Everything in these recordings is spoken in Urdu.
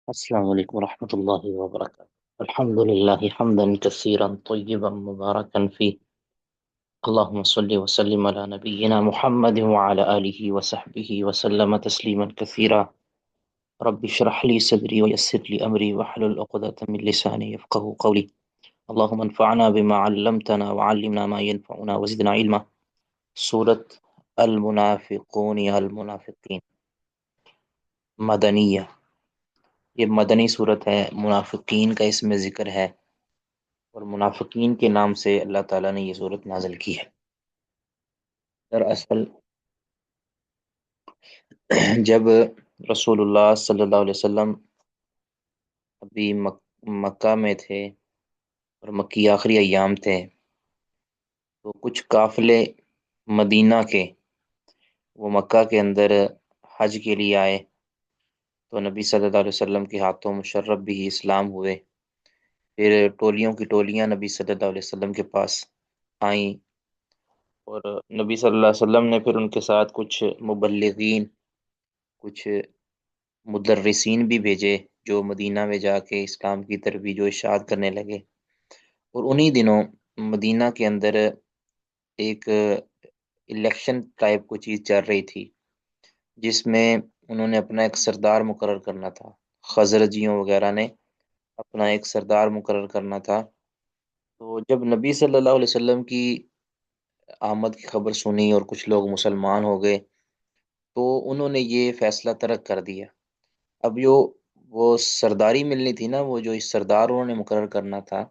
السلام عليكم ورحمة الله وبركاته. الحمد لله حمدا كثيرا طيبا مباركا فيه. اللهم صل وسلم على نبينا محمد وعلى آله وصحبه وسلم تسليما كثيرا. رب اشرح لي صدري ويسر لي أمري واحلل عقدة من لساني يفقه قولي. اللهم انفعنا بما علمتنا وعلمنا ما ينفعنا وزدنا علما. سورة المنافقون یا المنافقین مدنیہ، یہ مدنی صورت ہے، منافقین کا اس میں ذکر ہے، اور منافقین کے نام سے اللہ تعالیٰ نے یہ صورت نازل کی ہے۔ دراصل جب رسول اللہ صلی اللہ علیہ وسلم ابھی مکہ میں تھے اور مکی آخری ایام تھے، تو کچھ قافلے مدینہ کے وہ مکہ کے اندر حج کے لیے آئے، تو نبی صلی اللہ علیہ وسلم کے ہاتھوں مشرف بھی اسلام ہوئے۔ پھر ٹولیوں کی ٹولیاں نبی صلی اللہ علیہ وسلم کے پاس آئیں، اور نبی صلی اللہ علیہ وسلم نے پھر ان کے ساتھ کچھ مبلغین، کچھ مدرسین بھی بھیجے جو مدینہ میں جا کے اسلام کی ترویج و اشاعت کرنے لگے۔ اور انہی دنوں مدینہ کے اندر ایک الیکشن ٹائپ کو چیز چل رہی تھی، جس میں انہوں نے اپنا ایک سردار مقرر کرنا تھا، خزرجیوں وغیرہ نے اپنا ایک سردار مقرر کرنا تھا۔ تو جب نبی صلی اللہ علیہ وسلم کی آمد کی خبر سنی اور کچھ لوگ مسلمان ہو گئے، تو انہوں نے یہ فیصلہ ترک کر دیا۔ اب وہ سرداری ملنی تھی نا، وہ جو اس سردار انہوں نے مقرر کرنا تھا،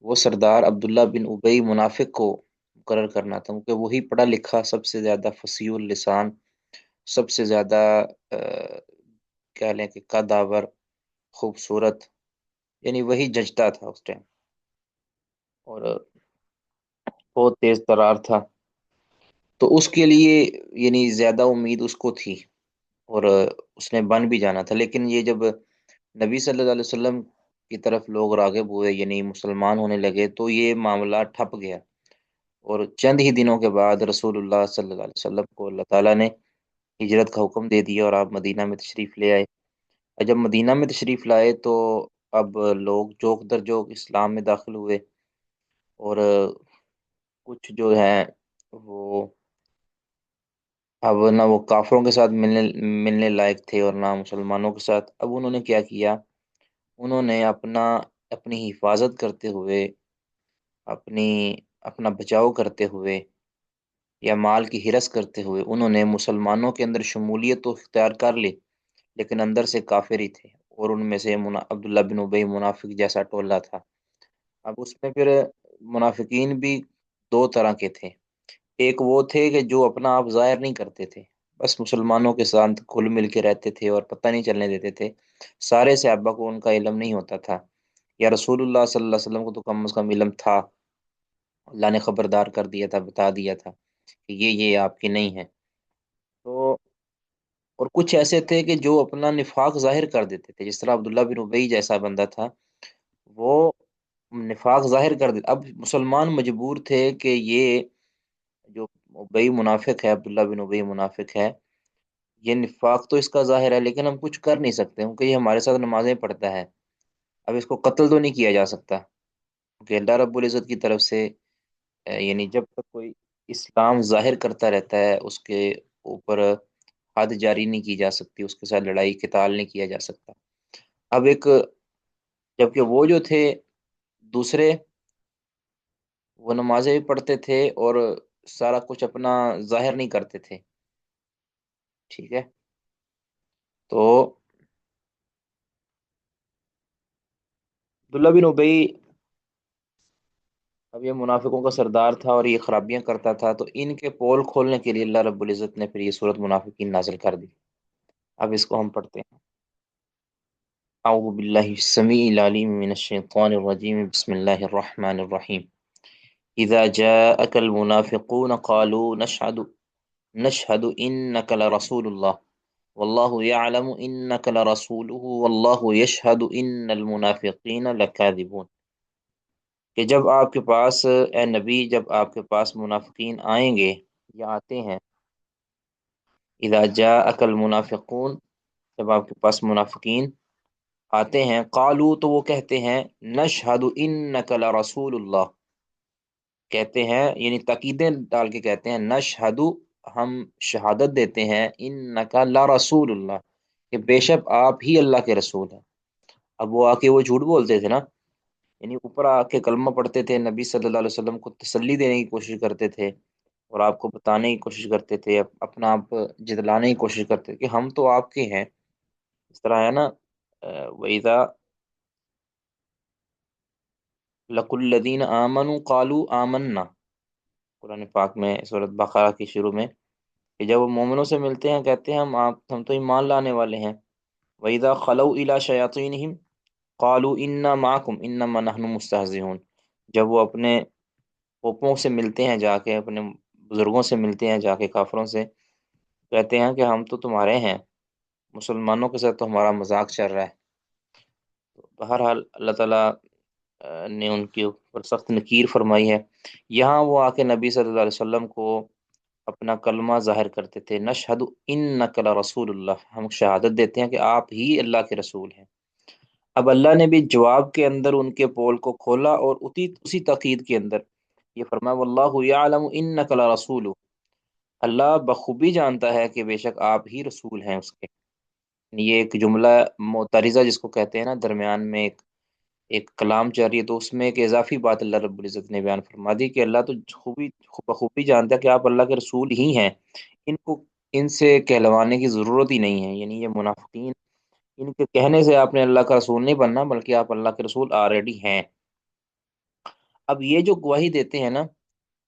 وہ سردار عبداللہ بن ابی منافق کو مقرر کرنا تھا، کیونکہ وہی پڑھا لکھا، سب سے زیادہ فصیح اللسان، سب سے زیادہ کہہ لیں کہ قدآور، خوبصورت، یعنی وہی ججتا تھا اس ٹائم، اور بہت تیز ترار تھا۔ تو اس کے لیے یعنی زیادہ امید اس کو تھی، اور اس نے بن بھی جانا تھا۔ لیکن یہ جب نبی صلی اللہ علیہ وسلم کی طرف لوگ راغب ہوئے، یعنی مسلمان ہونے لگے، تو یہ معاملہ ٹھپ گیا، اور چند ہی دنوں کے بعد رسول اللہ صلی اللہ علیہ وسلم کو اللہ تعالیٰ نے ہجرت کا حکم دے دیا، اور آپ مدینہ میں تشریف لے آئے۔ اور جب مدینہ میں تشریف لائے تو اب لوگ جوک در جوک اسلام میں داخل ہوئے، اور کچھ جو ہیں وہ اب نہ وہ کافروں کے ساتھ ملنے لائق تھے اور نہ مسلمانوں کے ساتھ۔ اب انہوں نے کیا کیا، انہوں نے اپنی حفاظت کرتے ہوئے، اپنی اپنا بچاؤ کرتے ہوئے یا مال کی ہرس کرتے ہوئے، انہوں نے مسلمانوں کے اندر شمولیت تو اختیار کر لی، لیکن اندر سے کافر ہی تھے، اور ان میں سے عبداللہ بن ابی منافق جیسا ٹولہ تھا۔ اب اس میں پھر منافقین بھی دو طرح کے تھے۔ ایک وہ تھے کہ جو اپنا آپ ظاہر نہیں کرتے تھے، بس مسلمانوں کے ساتھ گھل مل کے رہتے تھے اور پتہ نہیں چلنے دیتے تھے، سارے صحابہ کو ان کا علم نہیں ہوتا تھا، یا رسول اللہ صلی اللہ علیہ وسلم کو تو کم از کم علم تھا، اللہ نے خبردار کر دیا تھا، بتا دیا تھا کہ یہ آپ کی نہیں ہے۔ تو اور کچھ ایسے تھے کہ جو اپنا نفاق ظاہر کر دیتے تھے، جس طرح عبداللہ بن ابی جیسا بندہ تھا، وہ نفاق ظاہر کر دیتا۔ اب مسلمان مجبور تھے کہ یہ جو ابی منافق ہے، عبداللہ بن ابی منافق ہے، یہ نفاق تو اس کا ظاہر ہے، لیکن ہم کچھ کر نہیں سکتے کیونکہ یہ ہمارے ساتھ نمازیں پڑھتا ہے۔ اب اس کو قتل تو نہیں کیا جا سکتا، کہ اللہ رب العزت کی طرف سے یعنی جب تک کوئی اسلام ظاہر کرتا رہتا ہے، اس کے اوپر حد جاری نہیں کی جا سکتی، اس کے ساتھ لڑائی قتال نہیں کیا جا سکتا۔ اب جبکہ وہ جو تھے دوسرے، وہ نمازیں بھی پڑھتے تھے اور سارا کچھ اپنا ظاہر نہیں کرتے تھے، ٹھیک ہے۔ تو عبداللہ بن ابی اب یہ منافقوں کا سردار تھا اور یہ خرابیاں کرتا تھا، تو ان کے پول کھولنے کے لیے اللہ رب العزت نے پھر یہ سورۃ منافقین نازل کر دی۔ اب اس کو ہم پڑھتے ہیں۔ اعوذ باللہ السمیع العلیم من الشیطان الرجیم، بسم اللہ الرحمن الرحیم۔ اذا جاءك المنافقون قالوا نشهد انك لرسول الله والله يعلم انك لرسوله والله يشهد ان المنافقین لكاذبون، کہ جب آپ کے پاس اے نبی، جب آپ کے پاس منافقین آئیں گے یا آتے ہیں، اذا جاءک المنافقون، جب آپ کے پاس منافقین آتے ہیں، قالو تو وہ کہتے ہیں، نشہد انک لرسول اللہ، کہتے ہیں یعنی تاکیدیں ڈال کے کہتے ہیں، نشہد ہم شہادت دیتے ہیں، انک لرسول اللہ کہ بے شک آپ ہی اللہ کے رسول ہیں۔ اب وہ آ کے وہ جھوٹ بولتے تھے نا، یعنی اوپر آ کے کلمہ پڑھتے تھے، نبی صلی اللہ علیہ وسلم کو تسلی دینے کی کوشش کرتے تھے، اور آپ کو بتانے کی کوشش کرتے تھے، اپنا آپ جتلانے کی کوشش کرتے تھے کہ ہم تو آپ کے ہیں۔ اس طرح ہے نا، وَإِذَا لَقُوا الَّذِينَ آمَنُوا قَالُوا آمَنَّا، قرآن پاک میں سورۃ بقرہ کی شروع میں، کہ جب وہ مومنوں سے ملتے ہیں کہتے ہیں ہم تو ایمان لانے والے ہیں۔ وَإِذَا خَلَوْا إِلَىٰ شَيَاطِينِهِمْ قَالُوا إِنَّا مَعَكُمْ إِنَّمَا نَحْنُ مُسْتَهْزِئُونَ، جب وہ اپنے پھوپھوں سے ملتے ہیں، جا کے اپنے بزرگوں سے ملتے ہیں جا کے کافروں سے، کہتے ہیں کہ ہم تو تمہارے ہیں، مسلمانوں کے ساتھ تو ہمارا مذاق چل رہا ہے۔ بہرحال اللہ تعالیٰ نے ان کے اوپر سخت نکیر فرمائی ہے۔ یہاں وہ آ کے نبی صلی اللہ علیہ وسلم کو اپنا کلمہ ظاہر کرتے تھے، نشہد انک لرسول اللہ، ہم شہادت دیتے ہیں کہ آپ ہی اللہ کے رسول ہیں۔ اب اللہ نے بھی جواب کے اندر ان کے پول کو کھولا، اور اسی تاکید کے اندر یہ فرمایا، واللہ یعلم انک لرسول، اللہ بخوبی جانتا ہے کہ بے شک آپ ہی رسول ہیں اس کے۔ یہ ایک جملہ معترضہ جس کو کہتے ہیں نا، درمیان میں ایک کلام چل رہی ہے، تو اس میں ایک اضافی بات اللہ رب العزت نے بیان فرما دی کہ اللہ تو بخوبی جانتا ہے کہ آپ اللہ کے رسول ہی ہیں، ان کو ان سے کہلوانے کی ضرورت ہی نہیں ہے، یعنی یہ منافقین، ان کے کہنے سے آپ نے اللہ کا رسول نہیں بننا، بلکہ آپ اللہ کے رسول آلریڈی ہیں۔ اب یہ جو گواہی دیتے ہیں نا،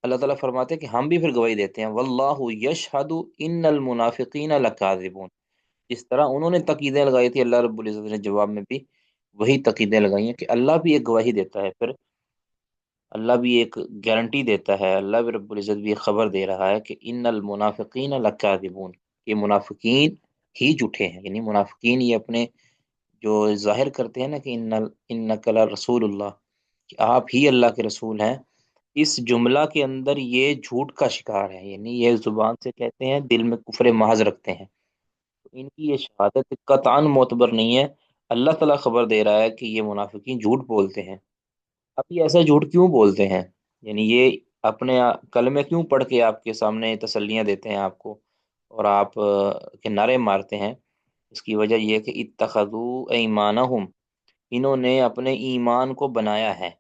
اللہ تعالیٰ فرماتے ہیں کہ ہم بھی پھر گواہی دیتے ہیں، واللہ یشہد ان المنافقین لکاذبون، جس طرح انہوں نے تقیدیں لگائی تھی، اللہ رب العزت نے جواب میں بھی وہی تقیدیں لگائی ہیں، کہ اللہ بھی ایک گواہی دیتا ہے، پھر اللہ بھی ایک گارنٹی دیتا ہے، اللہ بھی رب العزت بھی ایک خبر دے رہا ہے کہ ان المنافقین لکاذبون، یہ منافقین ہی جھوٹے ہیں، یعنی منافقین یہ اپنے جو ظاہر کرتے ہیں نا کہ انک لرسول اللہ، کہ آپ ہی اللہ کے رسول ہیں، اس جملہ کے اندر یہ جھوٹ کا شکار ہے، یعنی یہ زبان سے کہتے ہیں، دل میں کفر محض رکھتے ہیں، تو ان کی یہ شہادت قطعاً معتبر نہیں ہے۔ اللہ تعالیٰ خبر دے رہا ہے کہ یہ منافقین جھوٹ بولتے ہیں۔ اب یہ ایسا جھوٹ کیوں بولتے ہیں، یعنی یہ اپنے کلمے کیوں پڑھ کے آپ کے سامنے تسلیاں دیتے ہیں آپ کو، اور آپ کے نعرے مارتے ہیں؟ اس کی وجہ یہ ہے کہ اتخذوا ایمانہم، انہوں نے اپنے ایمان کو بنایا ہے،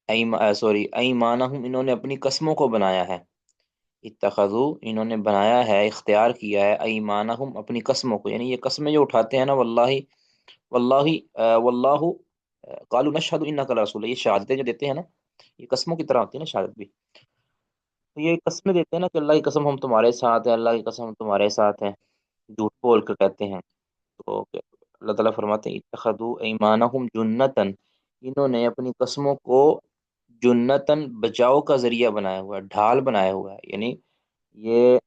ایمانہم، انہوں نے اپنی قسموں کو بنایا ہے، اتخذوا انہوں نے بنایا ہے، اختیار کیا ہے، ایمانہم اپنی قسموں کو، یعنی یہ قسمیں جو اٹھاتے ہیں نا، واللہ واللہ واللہ قالوا نشہد انک لرسول، یہ شہادتیں جو دیتے ہیں نا، یہ قسموں کی طرح ہوتی ہے نا شہادت بھی، تو یہ قسمیں دیتے ہیں نا کہ اللہ کی قسم ہم تمہارے ساتھ ہیں، اللہ کی قسم ہم تمہارے ساتھ ہیں، جھوٹ بول کے کہتے ہیں۔ تو اللہ تعالیٰ فرماتے ہیں اتخذوا ایمانہم جنتاً، انہوں نے اپنی قسموں کو جنتاً بچاؤ کا ذریعہ بنایا ہوا ہے، ڈھال بنایا ہوا ہے، یعنی یہ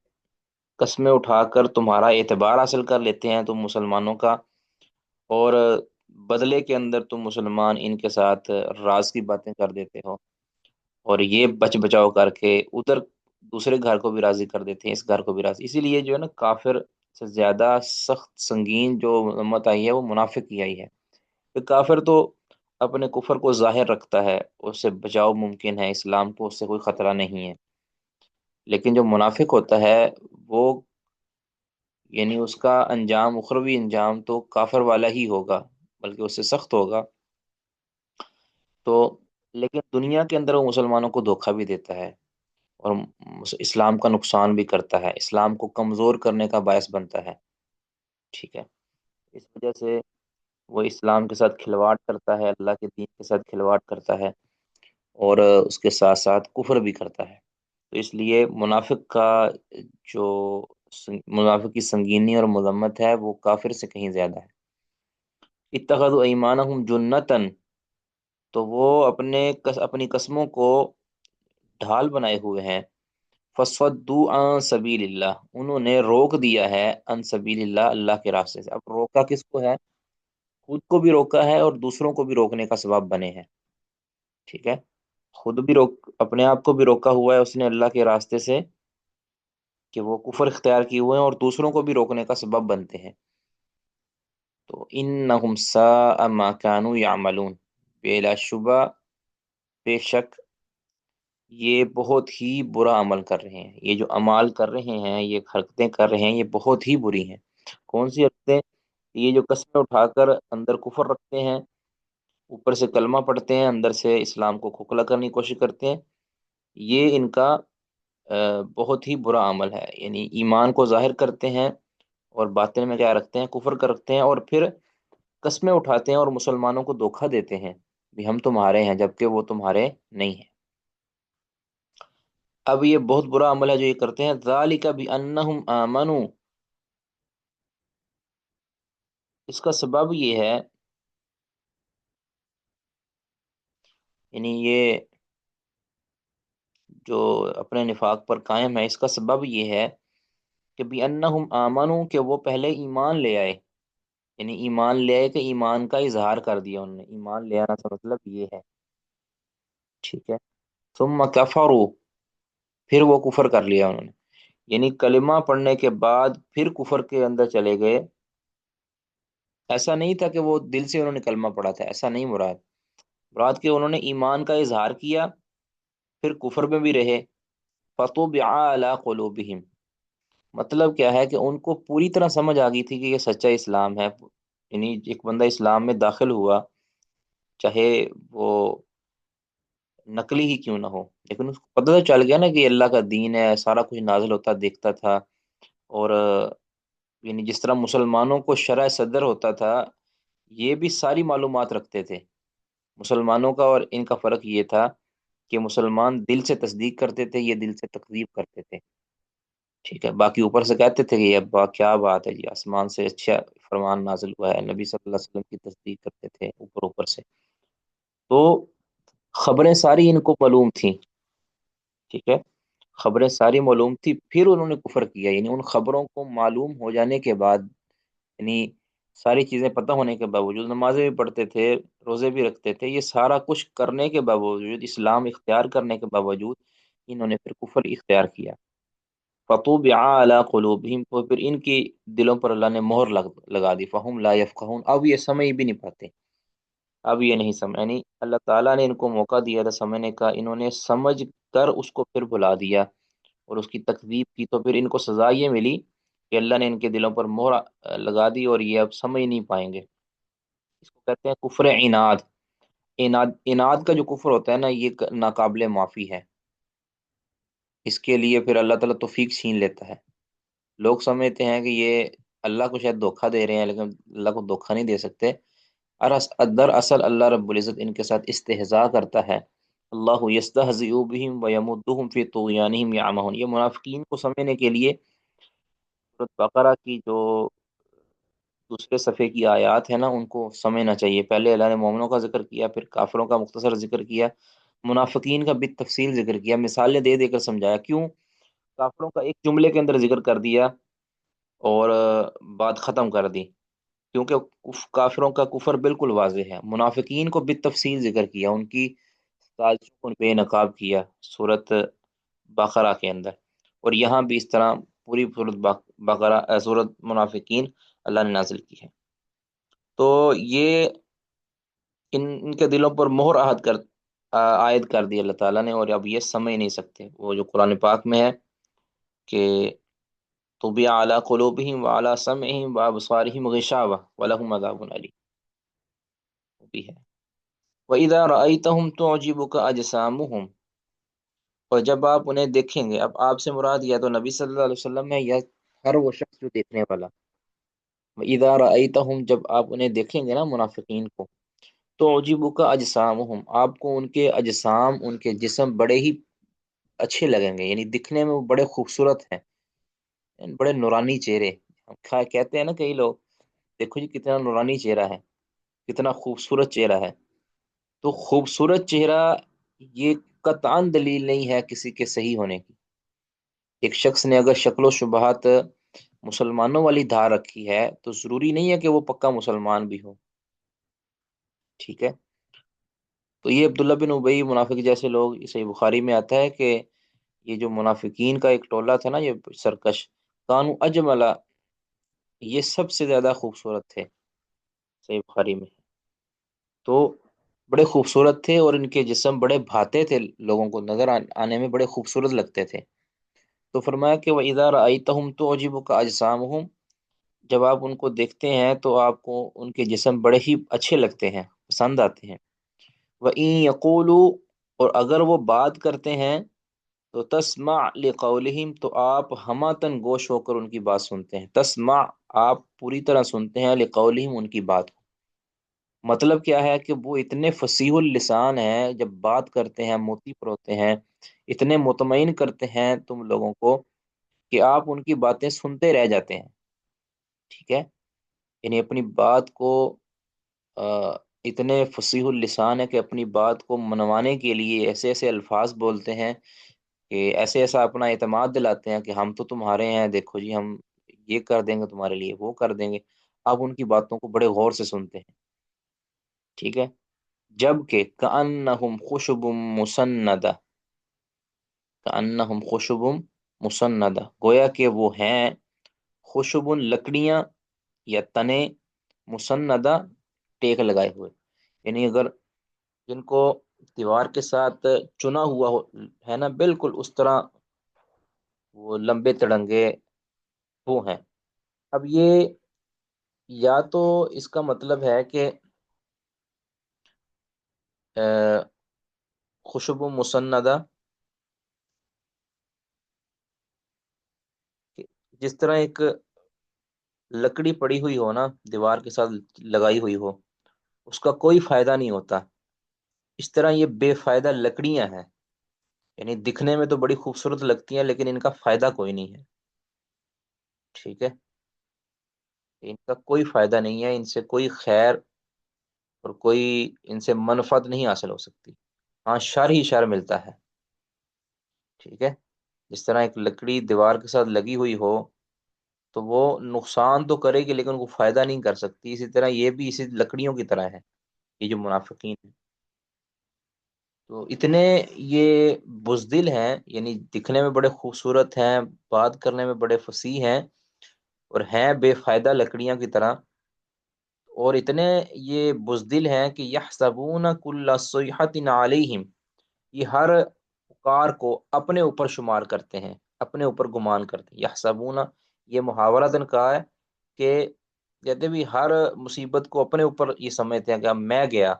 قسمیں اٹھا کر تمہارا اعتبار حاصل کر لیتے ہیں تم مسلمانوں کا، اور بدلے کے اندر تم مسلمان ان کے ساتھ راز کی باتیں کر دیتے ہو، اور یہ بچ بچاؤ کر کے ادھر دوسرے گھر کو بھی راضی کر دیتے ہیں، اس گھر کو بھی راضی، اسی لیے جو ہے نا کافر سے زیادہ سخت سنگین جو مت آئی ہے وہ منافق کی آئی ہے، کہ کافر تو اپنے کفر کو ظاہر رکھتا ہے، اس سے بچاؤ ممکن ہے، اسلام کو اس سے کوئی خطرہ نہیں ہے، لیکن جو منافق ہوتا ہے وہ، یعنی اس کا انجام، اخروی انجام تو کافر والا ہی ہوگا، بلکہ اس سے سخت ہوگا۔ تو لیکن دنیا کے اندر وہ مسلمانوں کو دھوکہ بھی دیتا ہے، اور اسلام کا نقصان بھی کرتا ہے، اسلام کو کمزور کرنے کا باعث بنتا ہے، ٹھیک ہے؟ اس وجہ سے وہ اسلام کے ساتھ کھلواڑ کرتا ہے، اللہ کے دین کے ساتھ کھلواڑ کرتا ہے، اور اس کے ساتھ ساتھ کفر بھی کرتا ہے۔ تو اس لیے منافق کا جو منافق کی سنگینی اور مذمت ہے وہ کافر سے کہیں زیادہ ہے۔ اتخذوا ایمانہم جنتاً، تو وہ اپنی قسموں کو ڈھال بنائے ہوئے ہیں، فصدوا عن سبیل اللہ، انہوں نے روک دیا ہے، عن سبیل اللہ، اللہ کے راستے سے۔ اب روکا کس کو ہے؟ خود کو بھی روکا ہے اور دوسروں کو بھی روکنے کا سبب بنے ہیں، ٹھیک ہے؟ خود بھی اپنے آپ کو بھی روکا ہوا ہے اس نے اللہ کے راستے سے، کہ وہ کفر اختیار کیے ہوئے ہیں، اور دوسروں کو بھی روکنے کا سبب بنتے ہیں۔ تو انہم ساء ما کانوا یعملون، بلا شبہ، بے شک یہ بہت ہی برا عمل کر رہے ہیں، یہ جو اعمال کر رہے ہیں، یہ حرکتیں کر رہے ہیں، یہ بہت ہی بری ہیں۔ کون سی حرکتیں؟ یہ جو قسمیں اٹھا کر اندر کفر رکھتے ہیں، اوپر سے کلمہ پڑھتے ہیں، اندر سے اسلام کو کھوکھلا کرنے کی کوشش کرتے ہیں، یہ ان کا بہت ہی برا عمل ہے۔ یعنی ایمان کو ظاہر کرتے ہیں اور باطن میں کیا رکھتے ہیں؟ کفر کر رکھتے ہیں، اور پھر قسمیں اٹھاتے ہیں اور مسلمانوں کو دھوکہ دیتے ہیں بھی ہم تمہارے ہیں، جبکہ وہ تمہارے نہیں ہیں۔ اب یہ بہت برا عمل ہے جو یہ کرتے ہیں۔ ذالک بانہم آمنوا، اس کا سبب یہ ہے، یعنی یہ جو اپنے نفاق پر قائم ہے، اس کا سبب یہ ہے کہ بانہم آمنوا، کہ وہ پہلے ایمان لے آئے، یعنی ایمان لے آئے کہ ایمان کا اظہار کر دیا انہوں نے۔ ایمان لے آنا کا مطلب یہ ہے، ٹھیک ہے۔ ثم کفروا، پھر وہ کفر کر لیا انہوں نے، یعنی کلمہ پڑھنے کے بعد پھر کفر کے اندر چلے گئے۔ ایسا نہیں تھا کہ وہ دل سے انہوں نے کلمہ پڑھا تھا، ایسا نہیں مراد، مراد کہ انہوں نے ایمان کا اظہار کیا، پھر کفر میں بھی رہے۔ فطبع علی قلوبہم، مطلب کیا ہے کہ ان کو پوری طرح سمجھ آ گئی تھی کہ یہ سچا اسلام ہے۔ یعنی ایک بندہ اسلام میں داخل ہوا، چاہے وہ نقلی ہی کیوں نہ ہو، لیکن اس کو پتہ تو چل گیا نا کہ یہ اللہ کا دین ہے، سارا کچھ نازل ہوتا دیکھتا تھا۔ اور یعنی جس طرح مسلمانوں کو شرح صدر ہوتا تھا، یہ بھی ساری معلومات رکھتے تھے۔ مسلمانوں کا اور ان کا فرق یہ تھا کہ مسلمان دل سے تصدیق کرتے تھے، یہ دل سے تکذیب کرتے تھے، ٹھیک ہے۔ باقی اوپر سے کہتے تھے کہ یہ کیا بات ہے جی، آسمان سے اچھا فرمان نازل ہوا ہے، نبی صلی اللہ علیہ وسلم کی تصدیق کرتے تھے اوپر اوپر سے۔ تو خبریں ساری ان کو معلوم تھیں، ٹھیک ہے، خبریں ساری معلوم تھی، پھر انہوں نے کفر کیا۔ یعنی ان خبروں کو معلوم ہو جانے کے بعد، یعنی ساری چیزیں پتہ ہونے کے باوجود، نمازیں بھی پڑھتے تھے، روزے بھی رکھتے تھے، یہ سارا کچھ کرنے کے باوجود، اسلام اختیار کرنے کے باوجود، انہوں نے پھر کفر اختیار کیا۔ فطبع علی قلوبہم، تو پھر ان کی دلوں پر اللہ نے مہر لگا دی۔ فہم لا یفقہون، اب یہ سمجھ بھی نہیں پاتے، اب یہ نہیں سمجھ، یعنی اللہ تعالیٰ نے ان کو موقع دیا تھا سمجھنے کا، انہوں نے سمجھ کر اس کو پھر بھلا دیا اور اس کی تکذیب کی، تو پھر ان کو سزا یہ ملی کہ اللہ نے ان کے دلوں پر مہر لگا دی، اور یہ اب سمجھ نہیں پائیں گے۔ اس کو کہتے ہیں کفر عناد۔ عناد کا جو کفر ہوتا ہے نا، یہ ناقابل معافی ہے، اس کے لیے پھر اللہ تعالیٰ توفیق چھین لیتا ہے۔ لوگ سمجھتے ہیں کہ یہ اللہ کو شاید دھوکہ دے رہے ہیں، لیکن اللہ کو دھوکہ نہیں دے سکتے۔ در اصل اللہ رب العزت ان کے ساتھ استہزاء کرتا ہے۔ اللہ یستہزئ بہم ویمدہم فی طغیانہم یعمہون، یہ منافقین کو سمجھنے کے لیے سورۃ بقرہ کی جو دوسرے صفحے کی آیات ہے نا، ان کو سمجھنا چاہیے۔ پہلے اللہ نے مومنوں کا ذکر کیا، پھر کافروں کا مختصر ذکر کیا، منافقین کا بالتفصیل ذکر کیا، مثالیں دے دے کر سمجھایا۔ کیوں؟ کافروں کا ایک جملے کے اندر ذکر کر دیا اور بات ختم کر دی، کیونکہ کافروں کا کفر بالکل واضح ہے۔ منافقین کو بالتفصیل ذکر کیا، ان کی سازشوں کو بے نقاب کیا صورت بقرہ کے اندر، اور یہاں بھی اس طرح پوری صورت بقرہ، صورت منافقین اللہ نے نازل کی ہے۔ تو یہ ان کے دلوں پر مہر عائد کر دی اللہ تعالیٰ نے، اور اب یہ سمجھ نہیں سکتے۔ وہ جو قرآن پاک میں ہے کہ طبع علی قلوبہم وعلی سمعہم وابصارہم غشاوہ ولہم عذاب علیم، وہ بھی ہے۔ وَإِذَا رَأَيْتَهُمْ تُعْجِبُكَ أَجْسَامُهُمْ، اور جب آپ انہیں دیکھیں گے، اب آپ سے مراد یا تو نبی صلی اللہ علیہ وسلم ہے، یا ہر وہ شخص جو دیکھنے والا۔ وَإِذَا رَأَيْتَهُمْ، جب آپ انہیں دیکھیں گے نا منافقین کو، تُعْجِبُكَ أَجْسَامُهُمْ، آپ کو ان کے اجسام، ان کے جسم بڑے ہی اچھے لگیں گے، یعنی دکھنے میں وہ بڑے خوبصورت ہیں، یعنی بڑے نورانی چہرے۔ کہتے ہیں نا کئی لوگ، دیکھو جی کتنا نورانی چہرہ ہے، کتنا خوبصورت چہرہ ہے۔ تو خوبصورت چہرہ یہ قطعاً دلیل نہیں ہے کسی کے صحیح ہونے کی۔ ایک شخص نے اگر شکل و شبہات مسلمانوں والی دھار رکھی ہے، تو ضروری نہیں ہے کہ وہ پکا مسلمان بھی ہو، ٹھیک ہے۔ تو یہ عبداللہ بن ابی منافق جیسے لوگ، صحیح بخاری میں آتا ہے کہ یہ جو منافقین کا ایک ٹولہ تھا نا، یہ سرکش، کانو اجملا، یہ سب سے زیادہ خوبصورت تھے، صحیح بخاری میں۔ تو بڑے خوبصورت تھے اور ان کے جسم بڑے بھاتے تھے، لوگوں کو نظر آنے میں بڑے خوبصورت لگتے تھے۔ تو فرمایا کہ وَإِذَا رَأَيْتَهُمْ تُعْجِبُكَ أَجْسَامُهُمْ، جب آپ ان کو دیکھتے ہیں تو آپ کو ان کے جسم بڑے ہی اچھے لگتے ہیں، پسند آتے ہیں۔ وَإِن يَقُولُوا، اور اگر وہ بات کرتے ہیں تو تسمع لقولہم، تو آپ ہماتن گوش ہو کر ان کی بات سنتے ہیں۔ تسمع، آپ پوری طرح سنتے ہیں، لقولہم، ان کی بات کو۔ مطلب کیا ہے کہ وہ اتنے فصیح اللسان ہیں، جب بات کرتے ہیں موتی پروتے ہیں، اتنے مطمئن کرتے ہیں تم لوگوں کو کہ آپ ان کی باتیں سنتے رہ جاتے ہیں۔ ٹھیک ہے، یعنی اپنی بات کو آ، اتنے فصیح اللسان ہے کہ اپنی بات کو منوانے کے لیے ایسے ایسے الفاظ بولتے ہیں کہ ایسے ایسا اپنا اعتماد دلاتے ہیں کہ ہم تو تمہارے ہیں، دیکھو جی ہم یہ کر دیں گے تمہارے لیے، وہ کر دیں گے۔ آپ ان کی باتوں کو بڑے غور سے سنتے ہیں۔ ٹھیک ہے، جب کہ کأنہم خشب مسندہ، کأنہم خشب مسندہ، گویا کہ وہ ہیں خشب، لکڑیاں یا تنے، مسندہ، ٹیک لگائے ہوئے، یعنی اگر جن کو دیوار کے ساتھ چنا ہوا ہے نا، بالکل اس طرح وہ لمبے تڑنگے وہ ہیں۔ اب یہ یا تو اس کا مطلب ہے کہ خشب مسندہ، جس طرح ایک لکڑی پڑی ہوئی ہو نا، دیوار کے ساتھ لگائی ہوئی ہو، اس کا کوئی فائدہ نہیں ہوتا، اس طرح یہ بے فائدہ لکڑیاں ہیں، یعنی دکھنے میں تو بڑی خوبصورت لگتی ہیں لیکن ان کا فائدہ کوئی نہیں ہے۔ ٹھیک ہے، ان کا کوئی فائدہ نہیں ہے، ان سے کوئی خیر اور کوئی ان سے منفعت نہیں حاصل ہو سکتی، ہاں شر ہی شر ملتا ہے۔ ٹھیک ہے، جس طرح ایک لکڑی دیوار کے ساتھ لگی ہوئی ہو تو وہ نقصان تو کرے گی لیکن وہ فائدہ نہیں کر سکتی، اسی طرح یہ بھی اسی لکڑیوں کی طرح ہے، یہ جو منافقین ہیں۔ تو اتنے یہ بزدل ہیں، یعنی دکھنے میں بڑے خوبصورت ہیں، بات کرنے میں بڑے فصیح ہیں، اور ہیں بے فائدہ لکڑیاں کی طرح، اور اتنے یہ بزدل ہیں کہ یحسبون کل صیحۃ علیہم، یہ ہر پکار کو اپنے اوپر شمار کرتے ہیں، اپنے اوپر گمان کرتے ہیں۔ یحسبون، یہ محاورتاً کہا ہے کہ کہتے بھی ہر مصیبت کو اپنے اوپر یہ سمجھتے ہیں کہ اب میں گیا۔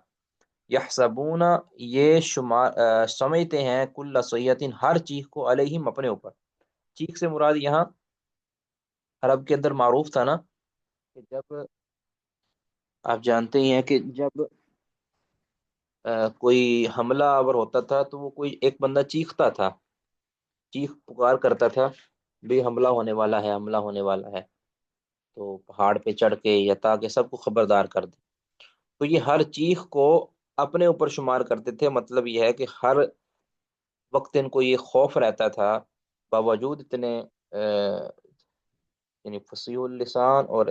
یحسبون، یہ شمار سمجھتے ہیں، کل صیحۃ، ہر چیز کو، علیہم، اپنے اوپر۔ چیخ سے مراد یہاں عرب کے اندر معروف تھا نا کہ جب آپ جانتے ہی ہیں کہ جب کوئی حملہ آور ہوتا تھا تو وہ کوئی ایک بندہ چیختا تھا، چیخ پکار کرتا تھا، بھی حملہ ہونے والا ہے، حملہ ہونے والا ہے، تو پہاڑ پہ چڑھ کے یا تاکہ سب کو خبردار کر دے۔ تو یہ ہر چیخ کو اپنے اوپر شمار کرتے تھے، مطلب یہ ہے کہ ہر وقت ان کو یہ خوف رہتا تھا، باوجود اتنے یعنی فصیح اللسان اور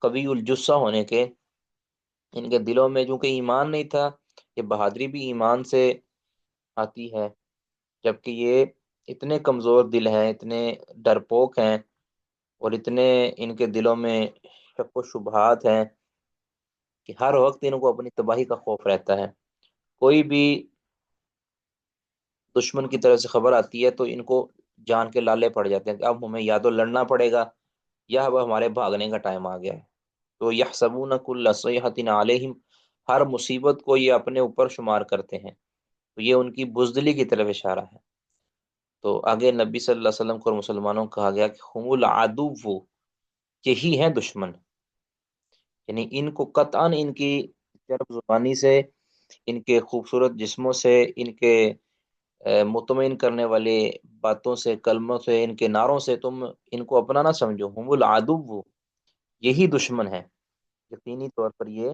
قوی الجثہ ہونے کے، ان کے دلوں میں چونکہ ایمان نہیں تھا، یہ بہادری بھی ایمان سے آتی ہے، جبکہ یہ اتنے کمزور دل ہیں، اتنے ڈرپوک ہیں، اور اتنے ان کے دلوں میں شک و شبہات ہیں کہ ہر وقت ان کو اپنی تباہی کا خوف رہتا ہے۔ کوئی بھی دشمن کی طرف سے خبر آتی ہے تو ان کو جان کے لالے پڑ جاتے ہیں کہ اب ہمیں یا تو لڑنا پڑے گا یا اب ہمارے بھاگنے کا ٹائم آ گیا ہے۔ تو یحسبون کل صیحۃ علیہم، ہر مصیبت کو یہ اپنے اوپر شمار کرتے ہیں، تو یہ ان کی بزدلی کی طرف اشارہ ہے۔ تو آگے نبی صلی اللہ علیہ وسلم کو اور مسلمانوں کو کہا گیا کہ ہم العدو، یہی ہیں دشمن، یعنی ان کو قطعاً ان کی چرب زبانی سے، ان کے خوبصورت جسموں سے، ان کے مطمئن کرنے والے باتوں سے، کلموں سے، ان کے نعروں سے تم ان کو اپنا نہ سمجھو۔ ہم العدو، یہی دشمن ہے، یقینی طور پر یہ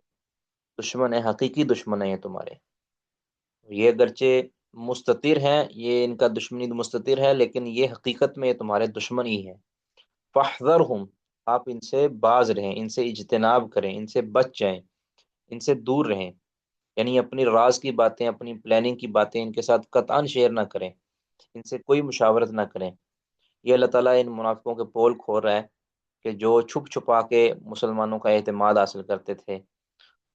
دشمن ہے، حقیقی دشمن ہے یہ تمہارے۔ یہ اگرچہ مستتر ہیں، یہ ان کا دشمنی مستتر ہے، لیکن یہ حقیقت میں یہ تمہارے دشمن ہی ہے۔ فاحذرہم، آپ ان سے باز رہیں، ان سے اجتناب کریں، ان سے بچ جائیں، ان سے دور رہیں، یعنی اپنی راز کی باتیں، اپنی پلاننگ کی باتیں ان کے ساتھ قطعاً شیئر نہ کریں، ان سے کوئی مشاورت نہ کریں۔ یہ اللہ تعالیٰ ان منافقوں کے پول کھول رہا ہے کہ جو چھپ چھپا کے مسلمانوں کا اعتماد حاصل کرتے تھے،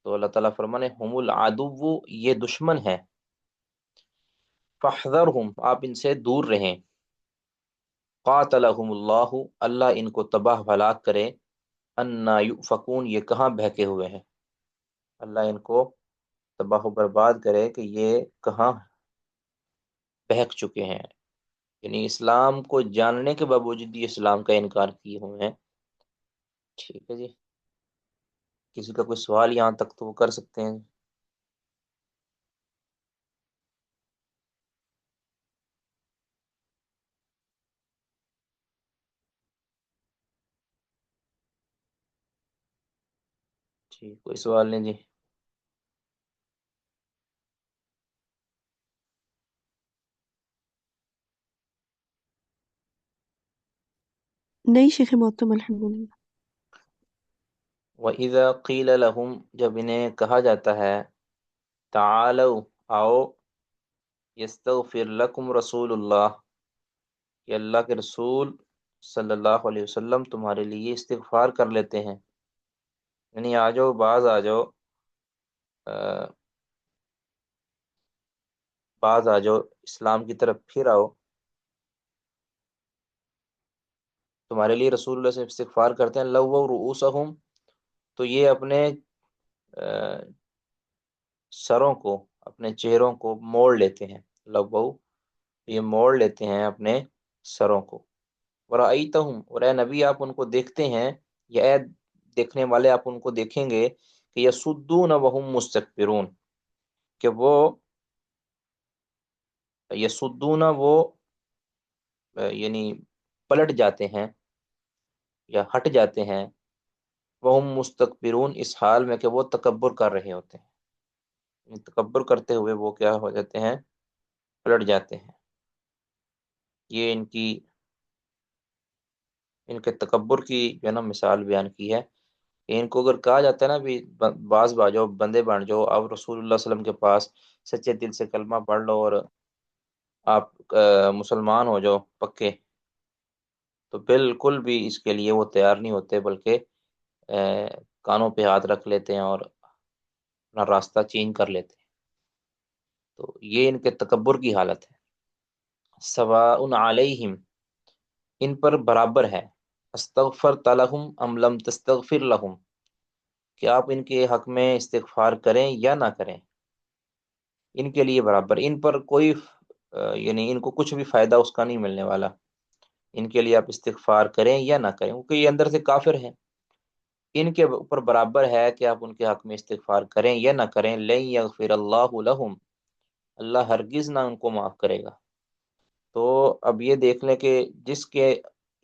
تو اللہ تعالیٰ فرمانے ہم العدو، یہ دشمن ہے، فاحذرہم، آپ ان سے دور رہیں، قاتلہم اللہ، اللہ ان کو تباہ ہلاک کرے، انا یؤفکون، یہ کہاں بہکے ہوئے ہیں، اللہ ان کو تباہ و برباد کرے کہ یہ کہاں بہک چکے ہیں، یعنی اسلام کو جاننے کے باوجود یہ اسلام کا انکار کیے ہوئے ہیں۔ ٹھیک ہے جی، کسی کا کوئی سوال یہاں تک تو وہ کر سکتے ہیں؟ ٹھیک، کوئی سوال نہیں جی؟ نہیں شیخ محترم، الحمد للہ۔ وَإِذَا قِيلَ لَهُمْ، جب انہیں کہا جاتا ہے، تعالوا، آؤ، یستغفر لکم رسول اللہ، کہ اللہ کے رسول صلی اللہ علیہ وسلم تمہارے لیے استغفار کر لیتے ہیں، یعنی آ جاؤ، آ جاؤ، آ جاؤ، اسلام کی طرف پھر آؤ، تمہارے لیے رسول اللہ سے استغفار کرتے ہیں، لووا رؤوسہم، تو یہ اپنے سروں کو، اپنے چہروں کو موڑ لیتے ہیں، لووا، یہ موڑ لیتے ہیں اپنے سروں کو، ورأیتہم، اور اے نبی آپ ان کو دیکھتے ہیں، یا اے دیکھنے والے آپ ان کو دیکھیں گے کہ یسدون وہم مستکبرون، کہ وہ یسدون، وہ یعنی پلٹ جاتے ہیں یا ہٹ جاتے ہیں، وہم مستکبرون، اس حال میں کہ وہ تکبر کر رہے ہوتے ہیں، یعنی تکبر کرتے ہوئے وہ کیا ہو جاتے ہیں، پلٹ جاتے ہیں۔ یہ ان کے تکبر کی جو ہے نا مثال بیان کی ہے، کہ ان کو اگر کہا جاتا ہے نا بھی باز باجو، بندے بن جاؤ، اب رسول اللہ صلی اللہ علیہ وسلم کے پاس سچے دل سے کلمہ پڑھ لو اور آپ مسلمان ہو جاؤ پکے، تو بالکل بھی اس کے لیے وہ تیار نہیں ہوتے، بلکہ کانوں پہ ہاتھ رکھ لیتے ہیں اور اپنا راستہ چینج کر لیتے ہیں، تو یہ ان کے تکبر کی حالت ہے۔ سواء علیہم، ان پر برابر ہے، استغفرت لہم ام لم تستغفر لہم، کہ آپ ان کے حق میں استغفار کریں یا نہ کریں، ان کے لیے برابر، ان پر کوئی یعنی ان کو کچھ بھی فائدہ اس کا نہیں ملنے والا، ان کے لیے آپ استغفار کریں یا نہ کریں، کیونکہ یہ اندر سے کافر ہیں، ان کے اوپر برابر ہے کہ آپ ان کے حق میں استغفار کریں یا نہ کریں، لن یغفر اللہ لہم، اللہ ہرگز نہ ان کو معاف کرے گا۔ تو اب یہ دیکھ لیں کہ جس کے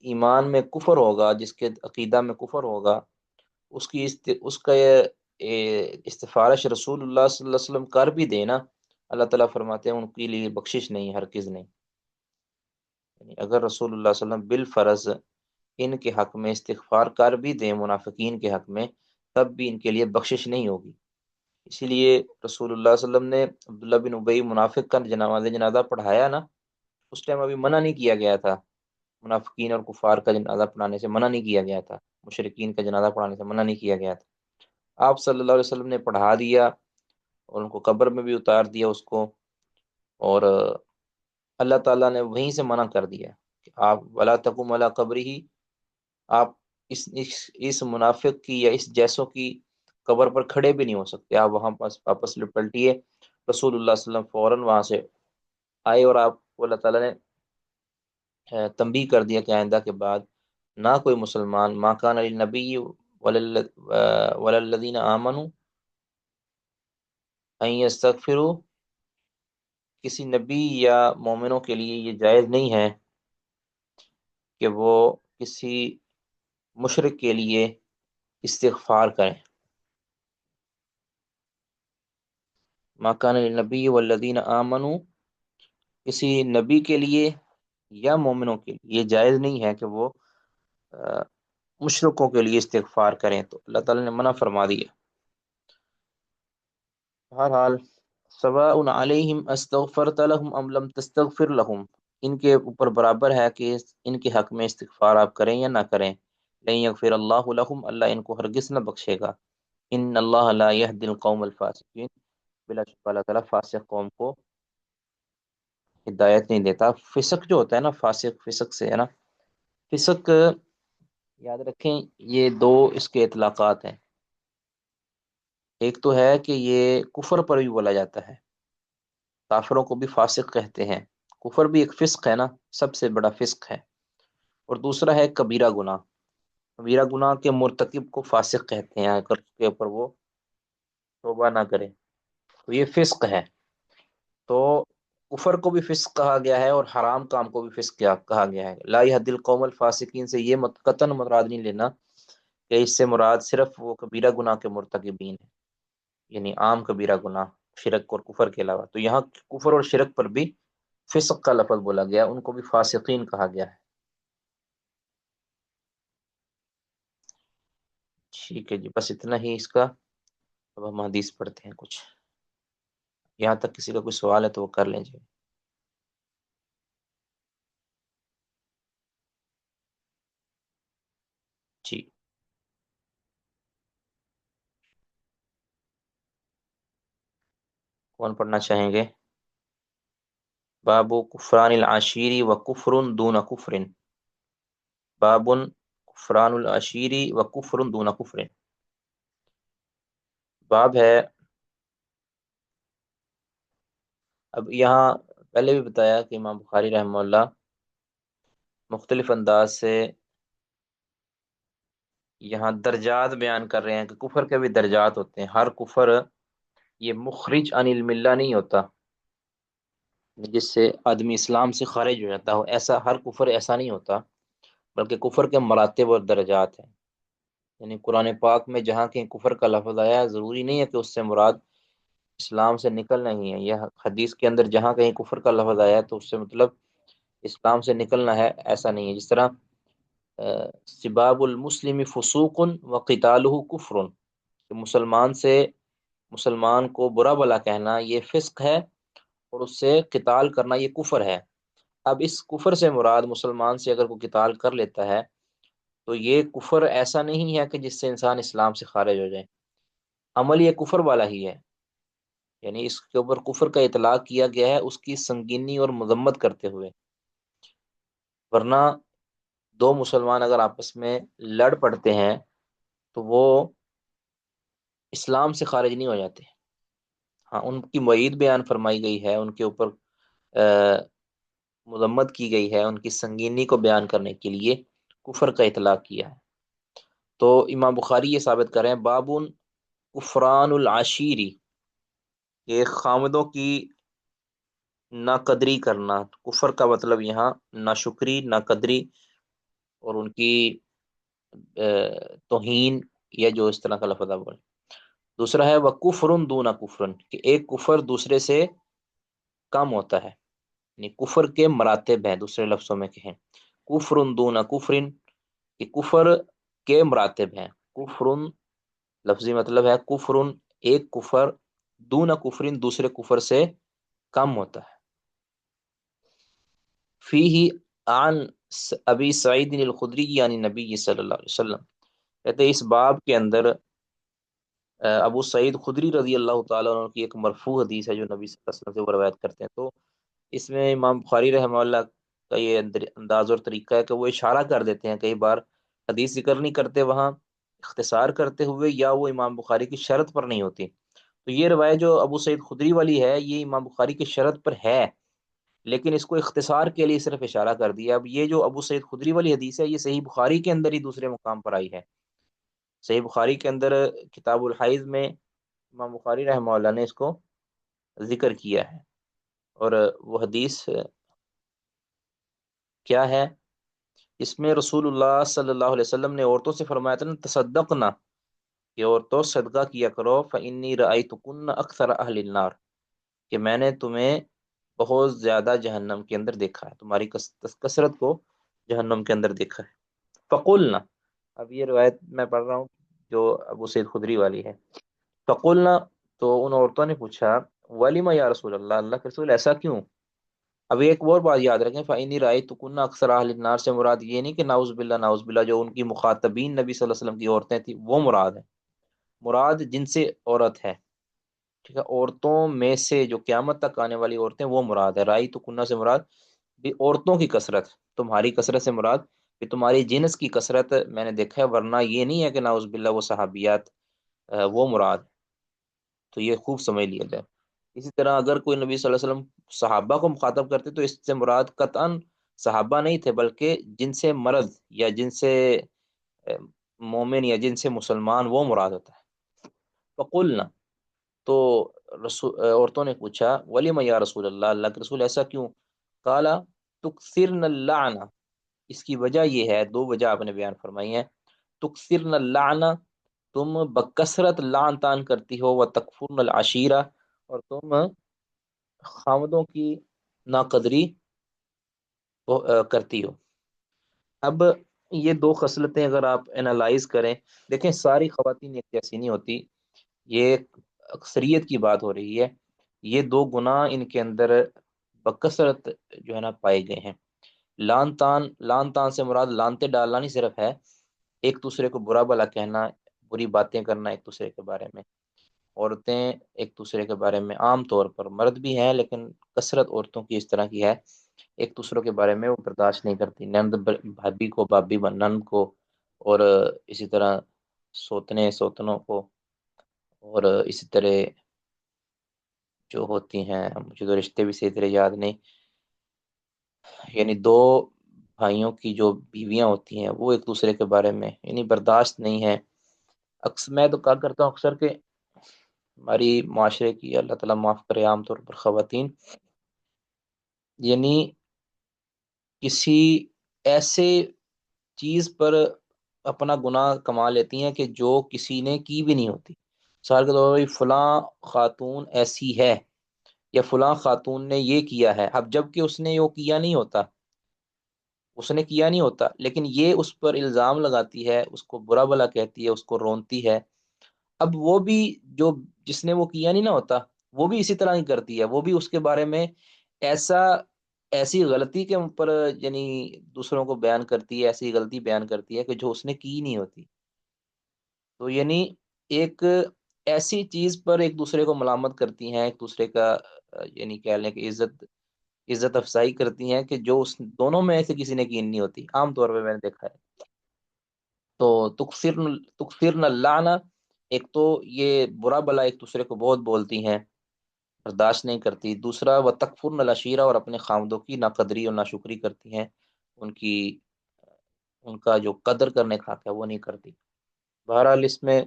ایمان میں کفر ہوگا، جس کے عقیدہ میں کفر ہوگا، اس کا استفارش رسول اللہ صلی اللہ علیہ وسلم کر بھی دینا، اللہ تعالیٰ فرماتے ہیں ان کے لیے بخشش نہیں، ہرگز نہیں، یعنی اگر رسول اللہ صلی اللہ علیہ وسلم بالفرض ان کے حق میں استغفار کر بھی دیں منافقین کے حق میں، تب بھی ان کے لیے بخشش نہیں ہوگی۔ اسی لیے رسول اللہ صلی اللہ علیہ وسلم نے عبداللہ بن ابی منافق کا جنازہ پڑھایا نا، اس ٹائم ابھی منع نہیں کیا گیا تھا، منافقین اور کفار کا جنازہ پڑھانے سے منع نہیں کیا گیا تھا، مشرکین کا جنازہ پڑھانے سے منع نہیں کیا گیا تھا، آپ صلی اللہ علیہ وسلم نے پڑھا دیا اور ان کو قبر میں بھی اتار دیا اس کو، اور اللہ تعالیٰ نے وہیں سے منع کر دیا کہ آپ ولا تقم علی قبری ہی، آپ اس منافق کی یا اس جیسوں کی قبر پر کھڑے بھی نہیں ہو سکتے، آپ وہاں پاس واپس پلٹیے۔ رسول اللہ صلی اللہ علیہ وسلم فوراً وہاں سے آئے، اور آپ کو اللہ تعالیٰ نے تنبیہ کر دیا کہ آئندہ کے بعد نہ کوئی مسلمان، ما کان للنبی وللذین آمنوا ان یستغفروا، کسی نبی یا مومنوں کے لیے یہ جائز نہیں ہے کہ وہ کسی مشرک کے لیے استغفار کریں، ما کان للنبی والذین آمنوا، کسی نبی کے لیے یا مومنوں کے لیے یہ جائز نہیں ہے کہ وہ مشرکوں کے لیے استغفار کریں، تو اللہ تعالیٰ نے منع فرما دیا۔ بہرحال سواء علیہم استغفرت لہم ام لم تستغفر لہم، ان کے اوپر برابر ہے کہ ان کے حق میں استغفار آپ کریں یا نہ کریں، لن یغفر اللہ لہم، اللہ ان کو ہرگز نہ بخشے گا، ان اللہ لا یہدی القوم الفاسقین، بلا شبہ اللہ تعالیٰ فاسق قوم کو ہدایت نہیں دیتا۔ فسق جو ہوتا ہے نا، فاسق فسق سے ہے نا، فسق یاد رکھیں یہ دو اس کے اطلاقات ہیں۔ ایک تو ہے کہ یہ کفر پر بھی بولا جاتا ہے، کافروں کو بھی فاسق کہتے ہیں، کفر بھی ایک فسق ہے نا، سب سے بڑا فسق ہے۔ اور دوسرا ہے کبیرہ گناہ، کبیرہ گناہ کے مرتکب کو فاسق کہتے ہیں اگر اس کے اوپر وہ توبہ نہ کرے تو یہ فسق ہے۔ تو کفر کو بھی فسق کہا گیا ہے اور حرام کام کو بھی فسق کہا گیا ہے۔ لا یہدی القوم الفاسقین سے یہ قطعاً مراد نہیں لینا کہ اس سے مراد صرف وہ کبیرہ گناہ کے مرتکبین ہیں، یعنی عام کبیرہ گناہ شرک اور کفر کے علاوہ۔ تو یہاں کفر اور شرک پر بھی فسق کا لفظ بولا گیا، ان کو بھی فاسقین کہا گیا ہے۔ ٹھیک ہے جی، بس اتنا ہی اس کا۔ اب ہم حدیث پڑھتے ہیں کچھ، یہاں تک کسی کا کوئی سوال ہے تو وہ کر لیں جی۔ جی، کون پڑھنا چاہیں گے؟ باب کفران العشیری و کفر دون کفر، باب کفران العشیری و کفر دون کفر، باب ہے۔ اب یہاں پہلے بھی بتایا کہ امام بخاری رحمہ اللہ مختلف انداز سے یہاں درجات بیان کر رہے ہیں کہ کفر کے بھی درجات ہوتے ہیں، ہر کفر یہ مخرج عن الملہ نہیں ہوتا جس سے آدمی اسلام سے خارج ہو جاتا ہو، ایسا ہر کفر ایسا نہیں ہوتا، بلکہ کفر کے مراتب اور درجات ہیں۔ یعنی قرآن پاک میں جہاں کہیں کفر کا لفظ آیا ضروری نہیں ہے کہ اس سے مراد اسلام سے نکلنا ہی ہے، یہ حدیث کے اندر جہاں کہیں کفر کا لفظ آیا تو اس سے مطلب اسلام سے نکلنا ہے، ایسا نہیں ہے۔ جس طرح سباب المسلم فسوق و قتالہ کفر، کہ مسلمان کو برا بلا کہنا یہ فسق ہے اور اس سے قتال کرنا یہ کفر ہے۔ اب اس کفر سے مراد مسلمان سے اگر کوئی قتال کر لیتا ہے تو یہ کفر ایسا نہیں ہے کہ جس سے انسان اسلام سے خارج ہو جائے، عمل یہ کفر والا ہی ہے، یعنی اس کے اوپر کفر کا اطلاق کیا گیا ہے اس کی سنگینی اور مذمت کرتے ہوئے۔ ورنہ دو مسلمان اگر آپس میں لڑ پڑتے ہیں تو وہ اسلام سے خارج نہیں ہو جاتے، ہاں ان کی وعید بیان فرمائی گئی ہے، ان کے اوپر مذمت کی گئی ہے، ان کی سنگینی کو بیان کرنے کے لیے کفر کا اطلاق کیا ہے۔ تو امام بخاری یہ ثابت کر رہے ہیں بابن کفران العشیری، کہ خامدوں کی ناقدری کرنا، کفر کا مطلب یہاں ناشکری، ناقدری اور ان کی توہین، یا جو اس طرح کا لفظ ہے بولے۔ دوسرا ہے وہ کفرن دون کفرن، کہ ایک کفر دوسرے سے کم ہوتا ہے، یعنی کفر کے مراتب ہیں، دوسرے لفظوں میں کہیں کفرن دون کفرن، کہ کفر کے مراتب ہیں۔ کفرن لفظی مطلب ہے کفرن ایک کفر، دون کفرن دوسرے کفر سے کم ہوتا ہے۔ فیہ عن ابی سعید الخدری یعنی نبی صلی اللہ علیہ وسلم، کہتے ہیں اس باب کے اندر ابو سعید خدری رضی اللہ تعالیٰ عنہ کی ایک مرفوع حدیث ہے جو نبی صلی اللہ علیہ وسلم سے وہ روایت کرتے ہیں۔ تو اس میں امام بخاری رحمہ اللہ کا یہ انداز اور طریقہ ہے کہ وہ اشارہ کر دیتے ہیں، کئی بار حدیث ذکر نہیں کرتے وہاں اختصار کرتے ہوئے، یا وہ امام بخاری کی شرط پر نہیں ہوتی۔ تو یہ روایت جو ابو سعید خدری والی ہے یہ امام بخاری کی شرط پر ہے، لیکن اس کو اختصار کے لیے صرف اشارہ کر دیا۔ اب یہ جو ابو سعید خدری والی حدیث ہے یہ صحیح بخاری کے اندر ہی دوسرے مقام پر آئی ہے، صحیح بخاری کے اندر کتاب الحیض میں امام بخاری رحمہ اللہ نے اس کو ذکر کیا ہے۔ اور وہ حدیث کیا ہے؟ اس میں رسول اللہ صلی اللہ علیہ وسلم نے عورتوں سے فرمایا تھا نا تصدقنا، کہ عورتوں صدقہ کیا کرو، فإنی رأیتکن اکثر اہل النار، کہ میں نے تمہیں بہت زیادہ جہنم کے اندر دیکھا ہے، تمہاری کثرت کو جہنم کے اندر دیکھا ہے۔ فقلنا، اب یہ روایت میں پڑھ رہا ہوں جو ابو سعید خدری والی ہے۔ فقلنا، تو ان عورتوں نے پوچھا، ولیما یا رسول اللہ، اللہ کے رسول ایسا کیوں؟ اب ایک اور بات یاد رکھیں، فَإِنِّي رَأَيْتُ كُنَّ أَكْثَرَ أَهْلِ النَّارِ سے مراد یہ نہیں کہ ناؤز باللہ ناؤز باللہ جو ان کی مخاطبین نبی صلی اللہ علیہ وسلم کی عورتیں تھیں وہ مراد ہے، مراد جن سے عورت ہے، ٹھیک ہے، عورتوں میں سے جو قیامت تک آنے والی عورتیں وہ مراد ہے۔ رائی تو کنہ سے مراد بھی عورتوں کی کثرت، تمہاری کثرت سے مراد بھی تمہاری جنس کی کثرت میں نے دیکھا ہے، ورنہ یہ نہیں ہے کہ ناؤز باللہ وہ صحابیات وہ مراد، تو یہ خوب سمجھ لیا جائے۔ اسی طرح اگر کوئی نبی صلی اللہ علیہ وسلم صحابہ کو مخاطب کرتے تو اس سے مراد قطعاً صحابہ نہیں تھے، بلکہ جن سے مرد یا جن سے مومن یا جن سے مسلمان وہ مراد ہوتا ہے۔ فقلنا، تو عورتوں نے پوچھا، ولیم یا رسول اللہ، اللہ کے رسول ایسا کیوں؟ قالا تکثرن اللعن، اس کی وجہ یہ ہے، دو وجہ آپ نے بیان فرمائی ہیں۔ تکثرن اللعن، تم بکثرت لعن تان کرتی ہو، و تکفرن العشیرہ، اور تم خامدوں کی ناقدری کرتی ہو۔ اب یہ دو خصلتیں اگر آپ انالائز کریں، دیکھیں ساری خواتین ایک جیسی نہیں ہوتی، یہ اکثریت کی بات ہو رہی ہے، یہ دو گناہ ان کے اندر بکثرت جو ہے نا پائے گئے ہیں۔ لان تان سے مراد لانتے ڈالنا نہیں صرف ہے، ایک دوسرے کو برا بھلا کہنا، بری باتیں کرنا ایک دوسرے کے بارے میں، عورتیں ایک دوسرے کے بارے میں، عام طور پر مرد بھی ہیں لیکن کثرت عورتوں کی اس طرح کی ہے، ایک دوسروں کے بارے میں وہ برداشت نہیں کرتی، نند بھابی کو، بھابی نند کو، اور اسی طرح سوتنے سوتنوں کو، اور اسی طرح جو ہوتی ہیں، مجھے تو رشتے بھی صحیح طرح یاد نہیں، یعنی دو بھائیوں کی جو بیویاں ہوتی ہیں وہ ایک دوسرے کے بارے میں یعنی برداشت نہیں ہے۔ اکثر میں تو کہا کرتا ہوں اکثر کہ ہماری معاشرے کی، اللہ تعالیٰ معاف کرے، عام طور پر خواتین یعنی کسی ایسے چیز پر اپنا گناہ کما لیتی ہیں کہ جو کسی نے کی بھی نہیں ہوتی، مثال کے طور پر فلاں خاتون ایسی ہے یا فلاں خاتون نے یہ کیا ہے، اب جب کہ اس نے وہ کیا نہیں ہوتا، اس نے کیا نہیں ہوتا، لیکن یہ اس پر الزام لگاتی ہے، اس کو برا بھلا کہتی ہے، اس کو رونتی ہے۔ اب وہ بھی جو جس نے وہ کیا نہیں نہ ہوتا، وہ بھی اسی طرح ہی کرتی ہے، وہ بھی اس کے بارے میں ایسا ایسی غلطی کے اوپر یعنی دوسروں کو بیان کرتی ہے، ایسی غلطی بیان کرتی ہے کہ جو اس نے کی نہیں ہوتی، تو یعنی ایک ایسی چیز پر ایک دوسرے کو ملامت کرتی ہیں، ایک دوسرے کا یعنی کہہ لیں کہ عزت افزائی کرتی ہیں کہ جو اس دونوں میں سے کسی نے کی نہیں ہوتی، عام طور پہ میں نے دیکھا ہے۔ تو تکفرن اللعنہ، ایک تو یہ برا بلا ایک دوسرے کو بہت بولتی ہیں، برداشت نہیں کرتی، دوسرا وہ تکفرن العشیرہ، اور اپنے خامدوں کی ناقدری اور ناشکری کرتی ہیں، ان کی ان کا جو قدر کرنے کا حق ہے وہ نہیں کرتی۔ بہرحال اس میں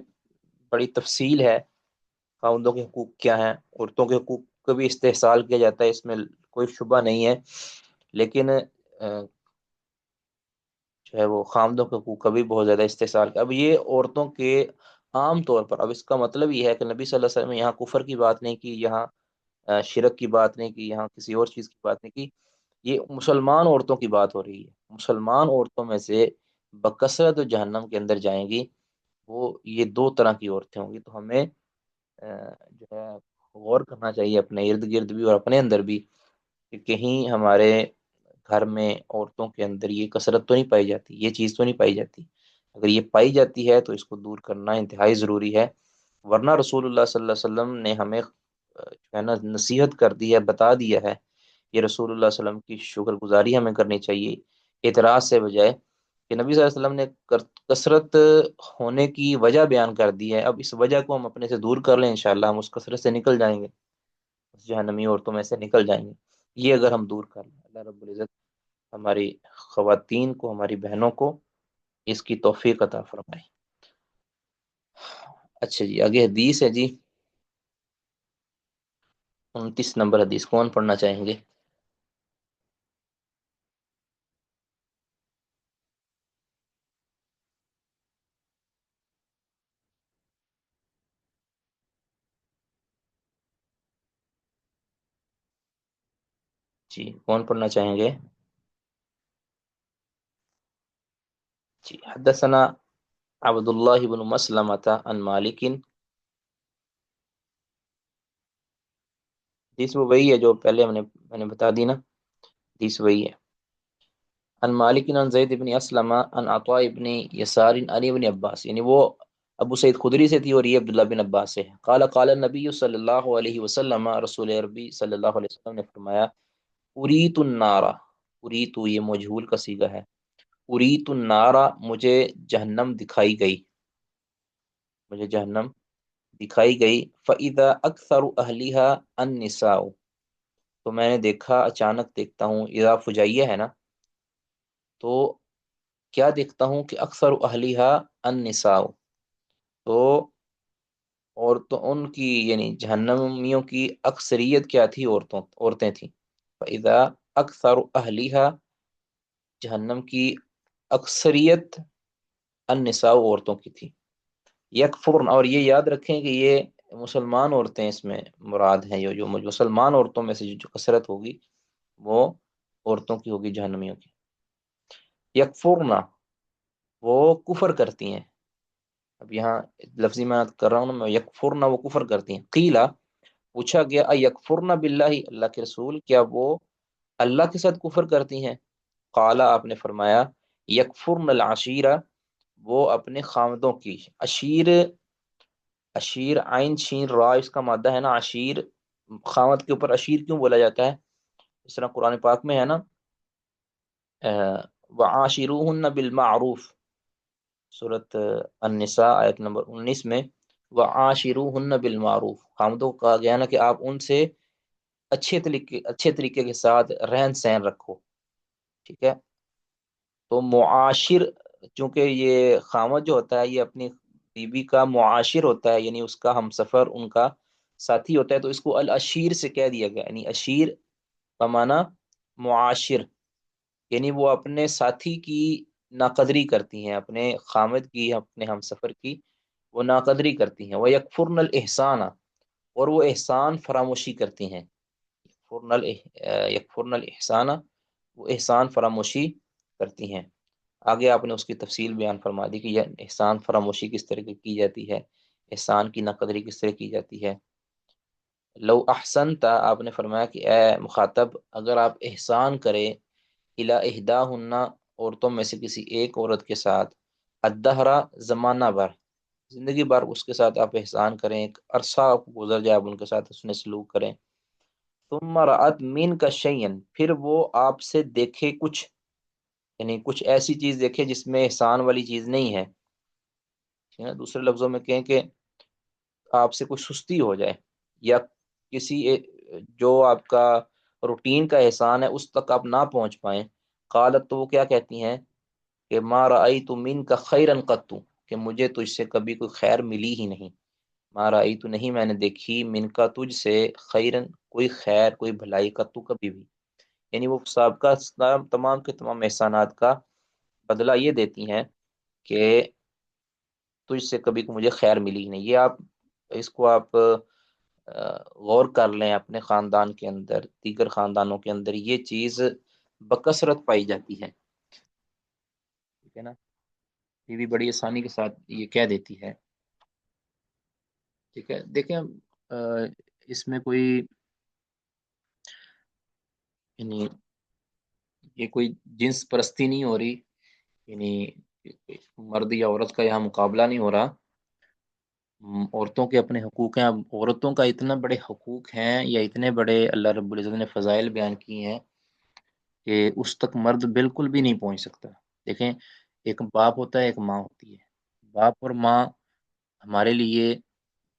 بڑی تفصیل ہے، خاوندوں کے حقوق کیا ہیں، عورتوں کے حقوق کا بھی استحصال کیا جاتا ہے، اس میں کوئی شبہ نہیں ہے، لیکن جو ہے وہ خامدوں کے حقوق کا بھی بہت زیادہ استحصال کیا۔ اب یہ عورتوں کے عام طور پر، اب اس کا مطلب یہ ہے کہ نبی صلی اللہ علیہ وسلم نے یہاں کفر کی بات نہیں کی، یہاں شرک کی بات نہیں کی، یہاں کسی اور چیز کی بات نہیں کی، یہ مسلمان عورتوں کی بات ہو رہی ہے۔ مسلمان عورتوں میں سے بکثرت جو جہنم کے اندر جائیں گی وہ یہ دو طرح کی عورتیں ہوں گی، تو ہمیں جو ہے غور کرنا چاہیے اپنے ارد گرد بھی اور اپنے اندر بھی، کہ کہیں ہمارے گھر میں عورتوں کے اندر یہ کثرت تو نہیں پائی جاتی، یہ چیز تو نہیں پائی جاتی، اگر یہ پائی جاتی ہے تو اس کو دور کرنا انتہائی ضروری ہے، ورنہ رسول اللہ صلی اللہ علیہ وسلم نے ہمیں جو ہے نا نصیحت کر دی ہے، بتا دیا ہے، یہ رسول اللہ صلی اللہ علیہ وسلم کی شکر گزاری ہمیں کرنی چاہیے اعتراض سے بجائے، کہ نبی صلی اللہ علیہ وسلم نے کثرت ہونے کی وجہ بیان کر دی ہے، اب اس وجہ کو ہم اپنے سے دور کر لیں، انشاءاللہ ہم اس کثرت سے نکل جائیں گے، اس جہنمی عورتوں میں سے نکل جائیں گے، یہ اگر ہم دور کر لیں، اللہ رب العزت ہماری خواتین کو، ہماری بہنوں کو اس کی توفیق عطا فرمائے۔ اچھا جی، آگے حدیث ہے جی 29 نمبر حدیث، کون پڑھنا چاہیں گے؟ جی کون پڑھنا چاہیں گے؟ جی، حدثنا عبد اللہ بن مسلمۃ عن مالک، حدیث وہ وہی ہے جو پہلے میں نے بتا دی نا، حدیث وہی ہے۔ ان مالک عن زید بن اسلم ان عطاء ابن یسار علی ابن عباس، یعنی وہ ابو سعید خدری سے تھی اور یہ عبداللہ بن عباس سے ہے۔ قال قال النبی صلی اللہ علیہ وسلم، رسول عربی صلی اللہ علیہ وسلم نے فرمایا، اریت النار، اریت یہ مجہول کا صیغہ ہے، اریت النار مجھے جہنم دکھائی گئی، مجھے جہنم دکھائی گئی، فاذا اکثر اہلیہا النساء، تو میں نے دیکھا، اچانک دیکھتا ہوں، اذا فجائیہ ہے نا، تو کیا دیکھتا ہوں کہ اکثر اہلیہا النساء، تو عورتوں ان کی یعنی جہنمیوں کی اکثریت کیا تھی، عورتیں تھیں۔ فاذا اکثر اہلیہا، جہنم کی اکثریت النساء عورتوں کی تھی، یکفرن، اور یہ یاد رکھیں کہ یہ مسلمان عورتیں اس میں مراد ہیں، جو مسلمان عورتوں میں سے جو کثرت ہوگی وہ عورتوں کی ہوگی جہنمیوں کی، یکفرن، وہ کفر کرتی ہیں۔ اب یہاں لفظی میں کر رہا ہوں نا میں، یکفرن وہ کفر کرتی ہیں، قیلا پوچھا گیا، یکفرن باللہ، اللہ کے رسول کیا وہ اللہ کے ساتھ کفر کرتی ہیں؟ قالا آپ نے فرمایا، یکفرن العشیرہ، وہ اپنے خامدوں کی، عشیر، عشیر عین شین را اس کا مادہ ہے نا، عشیر، خامد کے اوپر عشیر کیوں بولا جاتا ہے؟ اس طرح قرآن پاک میں ہے نا، وعاشروہن بالمعروف، سورۃ النساء آیت نمبر 19 میں، وعاشروہن بالمعروف، خامدوں کو کہا گیا نا کہ آپ ان سے اچھے طریقے کے ساتھ رہن سہن رکھو، ٹھیک ہے؟ تو معاشر، چونکہ یہ خامد جو ہوتا ہے یہ اپنی بیوی کا معاشر ہوتا ہے، یعنی اس کا ہم سفر، ان کا ساتھی ہوتا ہے، تو اس کو الاشیر سے کہہ دیا گیا، یعنی اشیر کا معنی معاشر، یعنی وہ اپنے ساتھی کی ناقدری کرتی ہیں، اپنے خامد کی، اپنے ہم سفر کی وہ ناقدری کرتی ہیں، وہ یکفرن الاحسان، اور وہ احسان فراموشی کرتی ہیں، یکفرن الاحسان، وہ احسان فراموشی کرتی ہیں۔ آگے آپ نے اس کی تفصیل بیان فرما دی کہ یہ احسان فراموشی کس طرح کی جاتی ہے، احسان کی ناقدری کس طرح کی جاتی ہے۔ لو احسنتا، آپ نے فرمایا کہ اے مخاطب اگر آپ احسان کریں، الی احداہن، عورتوں میں سے کسی ایک عورت کے ساتھ، الدہرا، زمانہ بھر، زندگی بھر اس کے ساتھ آپ احسان کریں، ایک عرصہ آپ کو گزر جائے آپ ان کے ساتھ حسن سلوک کریں، ثم رأت من کا شیئن، پھر وہ آپ سے دیکھے کچھ، یعنی کچھ ایسی چیز دیکھے جس میں احسان والی چیز نہیں ہے، ٹھیک ہے نا؟ دوسرے لفظوں میں کہیں کہ آپ سے کوئی سستی ہو جائے، یا کسی جو آپ کا روٹین کا احسان ہے اس تک آپ نہ پہنچ پائیں، قالت، تو وہ کیا کہتی ہیں کہ ما رأیت منک خیرا قط، کہ مجھے تجھ سے کبھی کوئی خیر ملی ہی نہیں، ما رأیت، نہیں میں نے دیکھی، منکا تجھ سے، خیرن کوئی خیر، کوئی بھلائی، قط کبھی بھی، یعنی وہ سابقہ تمام کے تمام احسانات کا بدلہ یہ دیتی ہیں کہ تجھ سے کبھی کو مجھے خیر ملی ہی نہیں۔ یہ آپ اس کو آپ غور کر لیں، اپنے خاندان کے اندر، دیگر خاندانوں کے اندر یہ چیز بکثرت پائی جاتی ہے، ٹھیک ہے نا؟ یہ بھی بڑی آسانی کے ساتھ یہ کہہ دیتی ہے، ٹھیک ہے؟ دیکھیں اس میں کوئی یعنی یہ کوئی جنس پرستی نہیں ہو رہی، یعنی مرد یا عورت کا یہاں مقابلہ نہیں ہو رہا، عورتوں کے اپنے حقوق ہیں، اب عورتوں کا اتنا بڑے حقوق ہیں، یا اتنے بڑے اللہ رب العزت نے فضائل بیان کی ہیں کہ اس تک مرد بالکل بھی نہیں پہنچ سکتا۔ دیکھیں، ایک باپ ہوتا ہے، ایک ماں ہوتی ہے، باپ اور ماں ہمارے لیے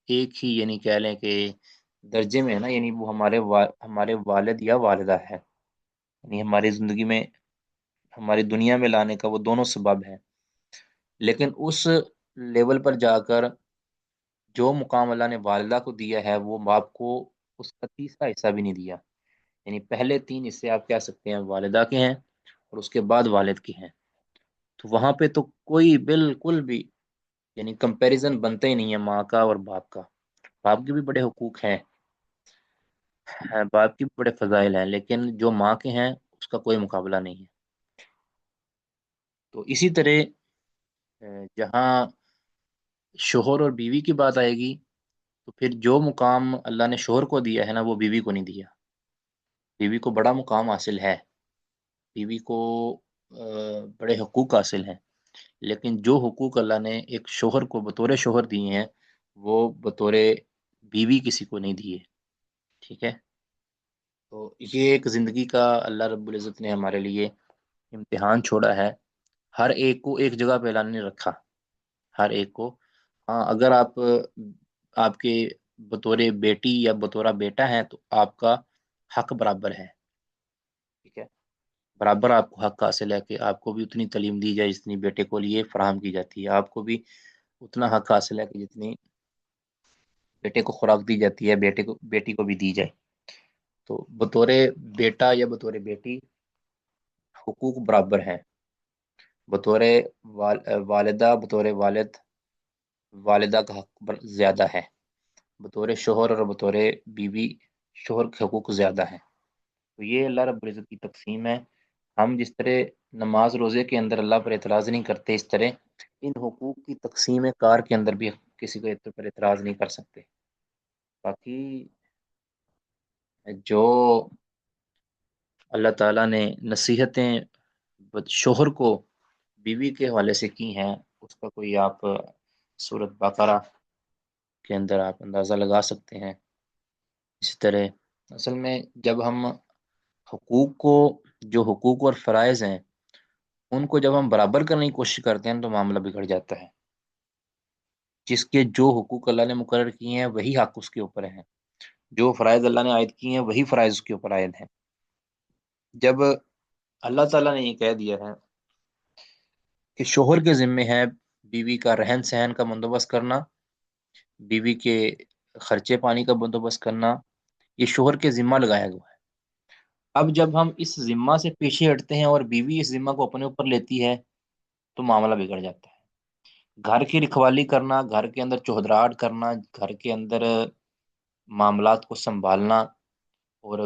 ایک ہی، یعنی کہہ لیں کہ درجے میں ہے نا، یعنی وہ ہمارے والد یا والدہ ہے، یعنی ہماری زندگی میں، ہماری دنیا میں لانے کا وہ دونوں سبب ہے، لیکن اس لیول پر جا کر جو مقام اللہ نے والدہ کو دیا ہے وہ باپ کو اس کا تیسرا حصہ بھی نہیں دیا، یعنی پہلے تین حصے آپ کہہ سکتے ہیں والدہ کے ہیں، اور اس کے بعد والد کے ہیں، تو وہاں پہ تو کوئی بالکل بھی یعنی کمپیریزن بنتا ہی نہیں ہے ماں کا اور باپ کا۔ باپ کے بھی بڑے حقوق ہیں، باپ کی بھی بڑے فضائل ہیں، لیکن جو ماں کے ہیں اس کا کوئی مقابلہ نہیں ہے۔ تو اسی طرح جہاں شوہر اور بیوی کی بات آئے گی، تو پھر جو مقام اللہ نے شوہر کو دیا ہے نا وہ بیوی کو نہیں دیا، بیوی کو بڑا مقام حاصل ہے، بیوی کو بڑے حقوق حاصل ہیں، لیکن جو حقوق اللہ نے ایک شوہر کو بطور شوہر دیے ہیں وہ بطور بیوی کسی کو نہیں دیے، ٹھیک ہے؟ تو یہ ایک زندگی کا اللہ رب العزت نے ہمارے لیے امتحان چھوڑا ہے، ہر ایک کو ایک جگہ پہ اللہ نے رکھا، ہر ایک کو، ہاں اگر آپ کے بطور بیٹی یا بطور بیٹا ہے تو آپ کا حق برابر ہے، ٹھیک ہے؟ برابر آپ کو حق حاصل ہے کہ آپ کو بھی اتنی تعلیم دی جائے جتنی بیٹے کو لیے فراہم کی جاتی ہے، آپ کو بھی اتنا حق حاصل ہے کہ جتنی بیٹے کو خوراک دی جاتی ہے بیٹی کو بھی دی جائے۔ تو بطور بیٹا یا بطور بیٹی حقوق برابر ہیں، بطور والدہ بطور والدہ کا حق زیادہ ہے، بطور شوہر اور بطور بیوی شوہر کے حقوق زیادہ ہیں۔ تو یہ اللہ رب العزت کی تقسیم ہے۔ ہم جس طرح نماز روزے کے اندر اللہ پر اعتراض نہیں کرتے، اس طرح ان حقوق کی تقسیم کار کے اندر بھی کسی کو پر اعتراض نہیں کر سکتے۔ باقی جو اللہ تعالیٰ نے نصیحتیں شوہر کو بیوی کے حوالے سے کی ہیں، اس کا کوئی آپ سورۃ بقرہ کے اندر آپ اندازہ لگا سکتے ہیں۔ اسی طرح اصل میں جب ہم حقوق کو، جو حقوق اور فرائض ہیں ان کو جب ہم برابر کرنے کی کوشش کرتے ہیں تو معاملہ بگڑ جاتا ہے۔ جس کے جو حقوق اللہ نے مقرر کیے ہیں وہی حق اس کے اوپر ہیں، جو فرائض اللہ نے عائد کیے ہیں وہی فرائض اس کے اوپر عائد ہیں۔ جب اللہ تعالیٰ نے یہ کہہ دیا ہے کہ شوہر کے ذمے ہے بیوی کا رہن سہن کا بندوبست کرنا، بیوی کے خرچے پانی کا بندوبست کرنا، یہ شوہر کے ذمہ لگایا گیا ہے۔ اب جب ہم اس ذمہ سے پیچھے ہٹتے ہیں اور بیوی اس ذمہ کو اپنے اوپر لیتی ہے تو معاملہ بگڑ جاتا ہے۔ گھر کی رکھوالی کرنا، گھر کے اندر چودراہٹ کرنا، گھر کے اندر معاملات کو سنبھالنا، اور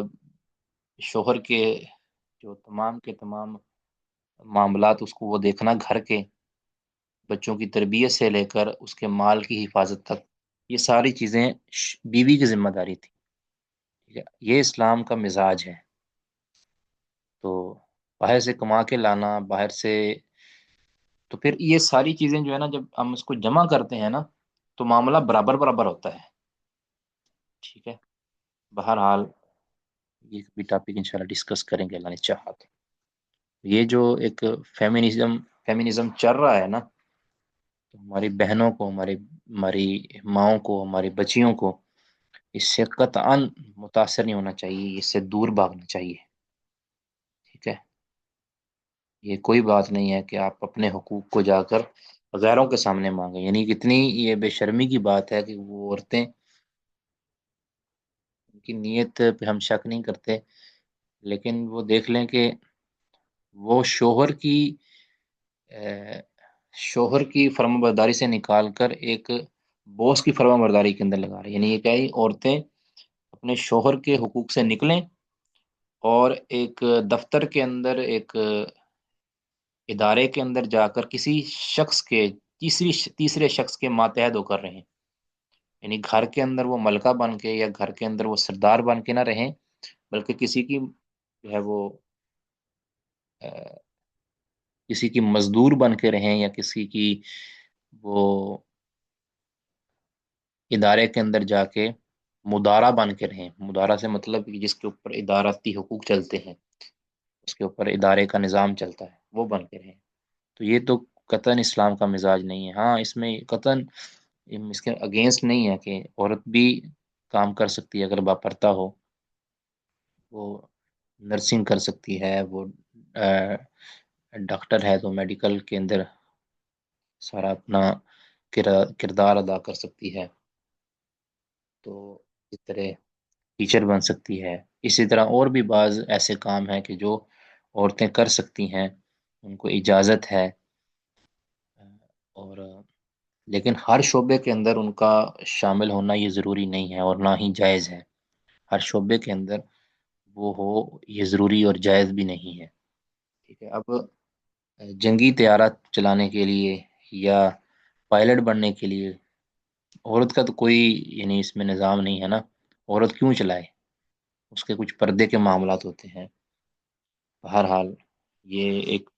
شوہر کے جو تمام کے تمام معاملات اس کو وہ دیکھنا، گھر کے بچوں کی تربیت سے لے کر اس کے مال کی حفاظت تک، یہ ساری چیزیں بیوی کی ذمہ داری تھی، ٹھیک ہے؟ یہ اسلام کا مزاج ہے۔ تو باہر سے کما کے لانا، باہر سے، تو پھر یہ ساری چیزیں جو ہے نا جب ہم اس کو جمع کرتے ہیں نا تو معاملہ برابر برابر ہوتا ہے، ٹھیک ہے؟ بہرحال یہ بھی ٹاپک انشاءاللہ ڈسکس کریں گے اللہ نے چاہا تو۔ یہ جو ایک فیمنزم چل رہا ہے نا، تو ہماری بہنوں کو، ہماری ماؤں کو، ہماری بچیوں کو اس سے قطعاً متاثر نہیں ہونا چاہیے، اس سے دور بھاگنا چاہیے، ٹھیک ہے؟ یہ کوئی بات نہیں ہے کہ آپ اپنے حقوق کو جا کر غیروں کے سامنے مانگیں، یعنی کتنی یہ بے شرمی کی بات ہے کہ وہ عورتیں، ان کی نیت پہ ہم شک نہیں کرتے، لیکن وہ دیکھ لیں کہ وہ شوہر کی فرما برداری سے نکال کر ایک بوس کی فرما برداری کے اندر لگا رہے ہیں۔ یعنی یہ کیا ہے، عورتیں اپنے شوہر کے حقوق سے نکلیں اور ایک دفتر کے اندر، ایک ادارے کے اندر جا کر کسی شخص کے، تیسرے شخص کے ماتحت ہو کر رہیں، یعنی گھر کے اندر وہ ملکہ بن کے یا گھر کے اندر وہ سردار بن کے نہ رہیں، بلکہ کسی کی جو ہے وہ کسی کی مزدور بن کے رہیں، یا کسی کی وہ ادارے کے اندر جا کے مدارا بن کے رہیں۔ مدارا سے مطلب کہ جس کے اوپر ادارتی حقوق چلتے ہیں، اس کے اوپر ادارے کا نظام چلتا ہے، وہ بن کے رہیں۔ تو یہ تو قطعاً اسلام کا مزاج نہیں ہے۔ ہاں اس میں قطعاً اس کے اگینسٹ نہیں ہے کہ عورت بھی کام کر سکتی ہے، اگر باپردہ ہو وہ نرسنگ کر سکتی ہے، وہ ڈاکٹر ہے تو میڈیکل کے اندر سارا اپنا کردار ادا کر سکتی ہے، تو اس طرح ٹیچر بن سکتی ہے۔ اسی طرح اور بھی بعض ایسے کام ہیں کہ جو عورتیں کر سکتی ہیں، ان کو اجازت ہے، اور لیکن ہر شعبے کے اندر ان کا شامل ہونا یہ ضروری نہیں ہے اور نہ ہی جائز ہے۔ ہر شعبے کے اندر وہ ہو یہ ضروری اور جائز بھی نہیں ہے، ٹھیک ہے؟ اب جنگی طیارات چلانے کے لیے یا پائلٹ بننے کے لیے عورت کا تو کوئی یعنی اس میں نظام نہیں ہے نا، عورت کیوں چلائے؟ اس کے کچھ پردے کے معاملات ہوتے ہیں۔ بہرحال یہ ایک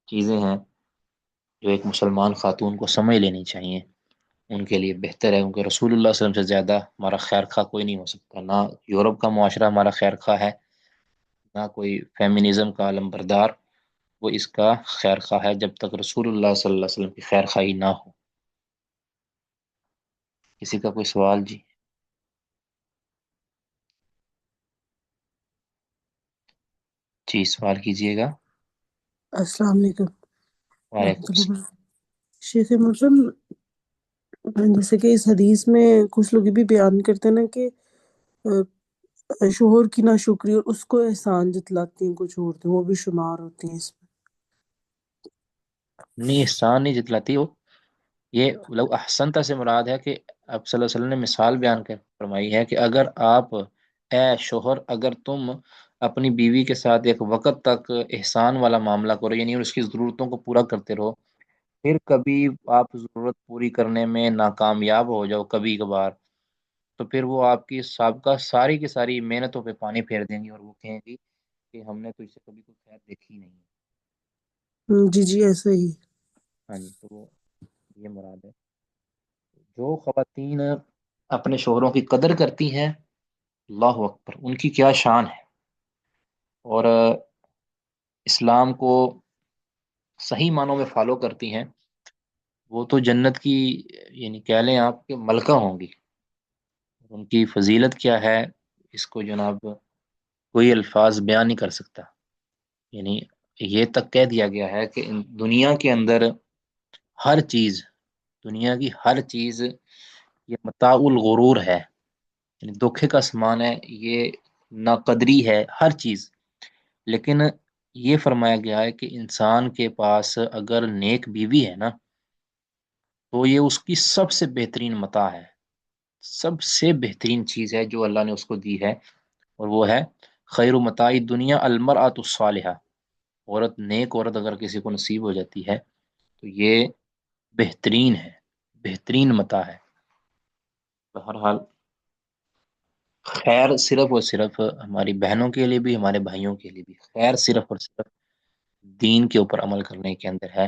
چیزیں ہیں جو ایک مسلمان خاتون کو سمجھ لینی چاہیے، ان کے لیے بہتر ہے، کیونکہ رسول اللہ صلی اللہ علیہ وسلم سے زیادہ ہمارا خیر خواہ کوئی نہیں ہو سکتا، نہ یورپ کا معاشرہ ہمارا خیر خواہ ہے، نہ کوئی فیمنزم کا علم بردار وہ اس کا خیر خواہ ہے، جب تک رسول اللہ صلی اللہ علیہ وسلم کی خیر خواہی نہ ہو۔ کسی کا کوئی سوال جی؟ جی سوال کیجئے گا۔ السلام علیکم وعلیکم ورحمۃ اللہ السلام۔ وبرکاتہ۔ شیخ مسلم، جیسے کہ اس حدیث میں کچھ لوگ یہ بھی بیان کرتے ہیں نا کہ شوہر کی ناشکری اور اس کو احسان جتلاتی ہیں کچھ عورتیں، وہ بھی شمار ہوتی ہیں اس نہیں، احسان نہیں جتلاتی وہ، یہ لو احسنتا سے مراد ہے کہ اب صلی اللہ علیہ وسلم نے مثال بیان کر فرمائی ہے کہ اگر آپ اے شوہر، اگر تم اپنی بیوی کے ساتھ ایک وقت تک احسان والا معاملہ کرو، یعنی اس کی ضرورتوں کو پورا کرتے رہو، پھر کبھی آپ ضرورت پوری کرنے میں ناکامیاب ہو جاؤ کبھی کبھار، تو پھر وہ آپ کی سابقہ ساری کی ساری محنتوں پہ پانی پھیر دیں گی، اور وہ کہیں گی کہ ہم نے تو اس سے کبھی کوئی خیر دیکھی نہیں۔ میں۔ جی جی ایسا ہی۔ ہاں جی، تو وہ یہ مراد ہے۔ جو خواتین اپنے شوہروں کی قدر کرتی ہیں، اللہ اکبر، ان کی کیا شان ہے، اور اسلام کو صحیح معنوں میں فالو کرتی ہیں، وہ تو جنت کی، یعنی کہہ لیں آپ کہ ملکہ ہوں گی۔ ان کی فضیلت کیا ہے، اس کو جناب کوئی الفاظ بیان نہیں کر سکتا، یعنی یہ تک کہہ دیا گیا ہے کہ دنیا کے اندر ہر چیز، دنیا کی ہر چیز یہ متاع الغرور ہے، یعنی دھوکے کا سامان ہے، یہ ناقدری ہے ہر چیز، لیکن یہ فرمایا گیا ہے کہ انسان کے پاس اگر نیک بیوی ہے نا، تو یہ اس کی سب سے بہترین متاع ہے، سب سے بہترین چیز ہے جو اللہ نے اس کو دی ہے، اور وہ ہے خیر متاع دنیا المرأۃ الصالحہ، عورت نیک عورت اگر کسی کو نصیب ہو جاتی ہے تو یہ بہترین ہے، بہترین متاع ہے۔ بہرحال خیر صرف اور صرف ہماری بہنوں کے لیے بھی، ہمارے بھائیوں کے لیے بھی، خیر صرف اور صرف دین کے اوپر عمل کرنے کے اندر ہے،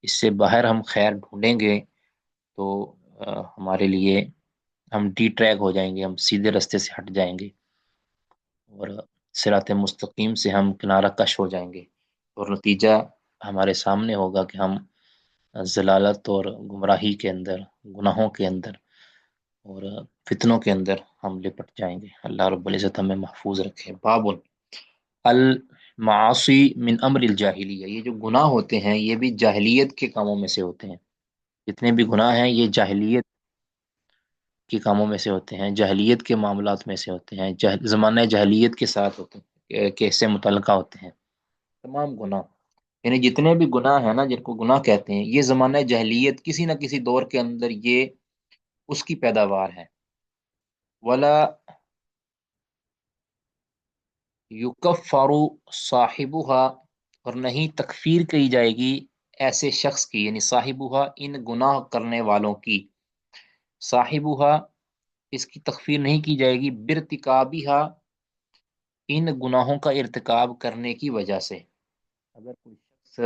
اس سے باہر ہم خیر ڈھونڈیں گے تو ہمارے لیے ہم ڈی ٹریک ہو جائیں گے، ہم سیدھے راستے سے ہٹ جائیں گے، اور صراط مستقیم سے ہم کنارہ کش ہو جائیں گے، اور نتیجہ ہمارے سامنے ہوگا کہ ہم ضلالت اور گمراہی کے اندر، گناہوں کے اندر اور فتنوں کے اندر ہم لپٹ جائیں گے۔ اللہ رب العزت ہمیں محفوظ رکھے۔ باب المعاصی من امر الجاہلیہ، یہ جو گناہ ہوتے ہیں یہ بھی جاہلیت کے کاموں میں سے ہوتے ہیں، جتنے بھی گناہ ہیں یہ جاہلیت کے کاموں میں سے ہوتے ہیں، جاہلیت کے معاملات میں سے ہوتے ہیں، زمانہ جاہلیت کے ساتھ ہوتے ہیں، کہ سے متعلقہ ہوتے ہیں تمام گناہ، یعنی جتنے بھی گناہ ہیں نا، جن کو گناہ کہتے ہیں، یہ زمانہ جاہلیت کسی نہ کسی دور کے اندر یہ اس کی پیداوار ہے۔ ولا یکفر صاحبها، اور نہیں تکفیر کی جائے گی ایسے شخص کی، یعنی صاحبها ان گناہ کرنے والوں کی، صاحبها اس کی تکفیر نہیں کی جائے گی، برتکابها ان گناہوں کا ارتکاب کرنے کی وجہ سے۔ اگر کوئی شخص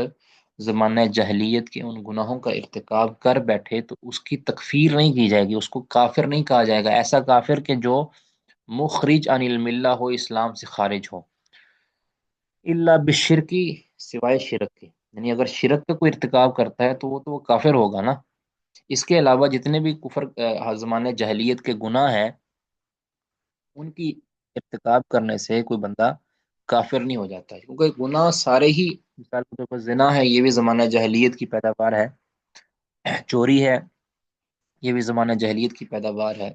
زمانہ جاہلیت کے ان گناہوں کا ارتکاب کر بیٹھے تو اس کی تکفیر نہیں کی جائے گی، اس کو کافر نہیں کہا جائے گا، ایسا کافر کہ جو مخرج عن الملہ ہو، اسلام سے خارج ہو، الا بالشرکی، سوائے شرک کے، یعنی اگر شرک کا کوئی ارتکاب کرتا ہے تو وہ کافر ہوگا نا۔ اس کے علاوہ جتنے بھی کفر زمانہ جاہلیت کے گناہ ہیں، ان کی ارتکاب کرنے سے کوئی بندہ کافر نہیں ہو جاتا ہے، کیونکہ گناہ سارے ہی، مثال کے طور پر زنا ہے، یہ بھی زمانہ جاہلیت کی پیداوار ہے، چوری ہے، یہ بھی زمانہ جاہلیت کی پیداوار ہے،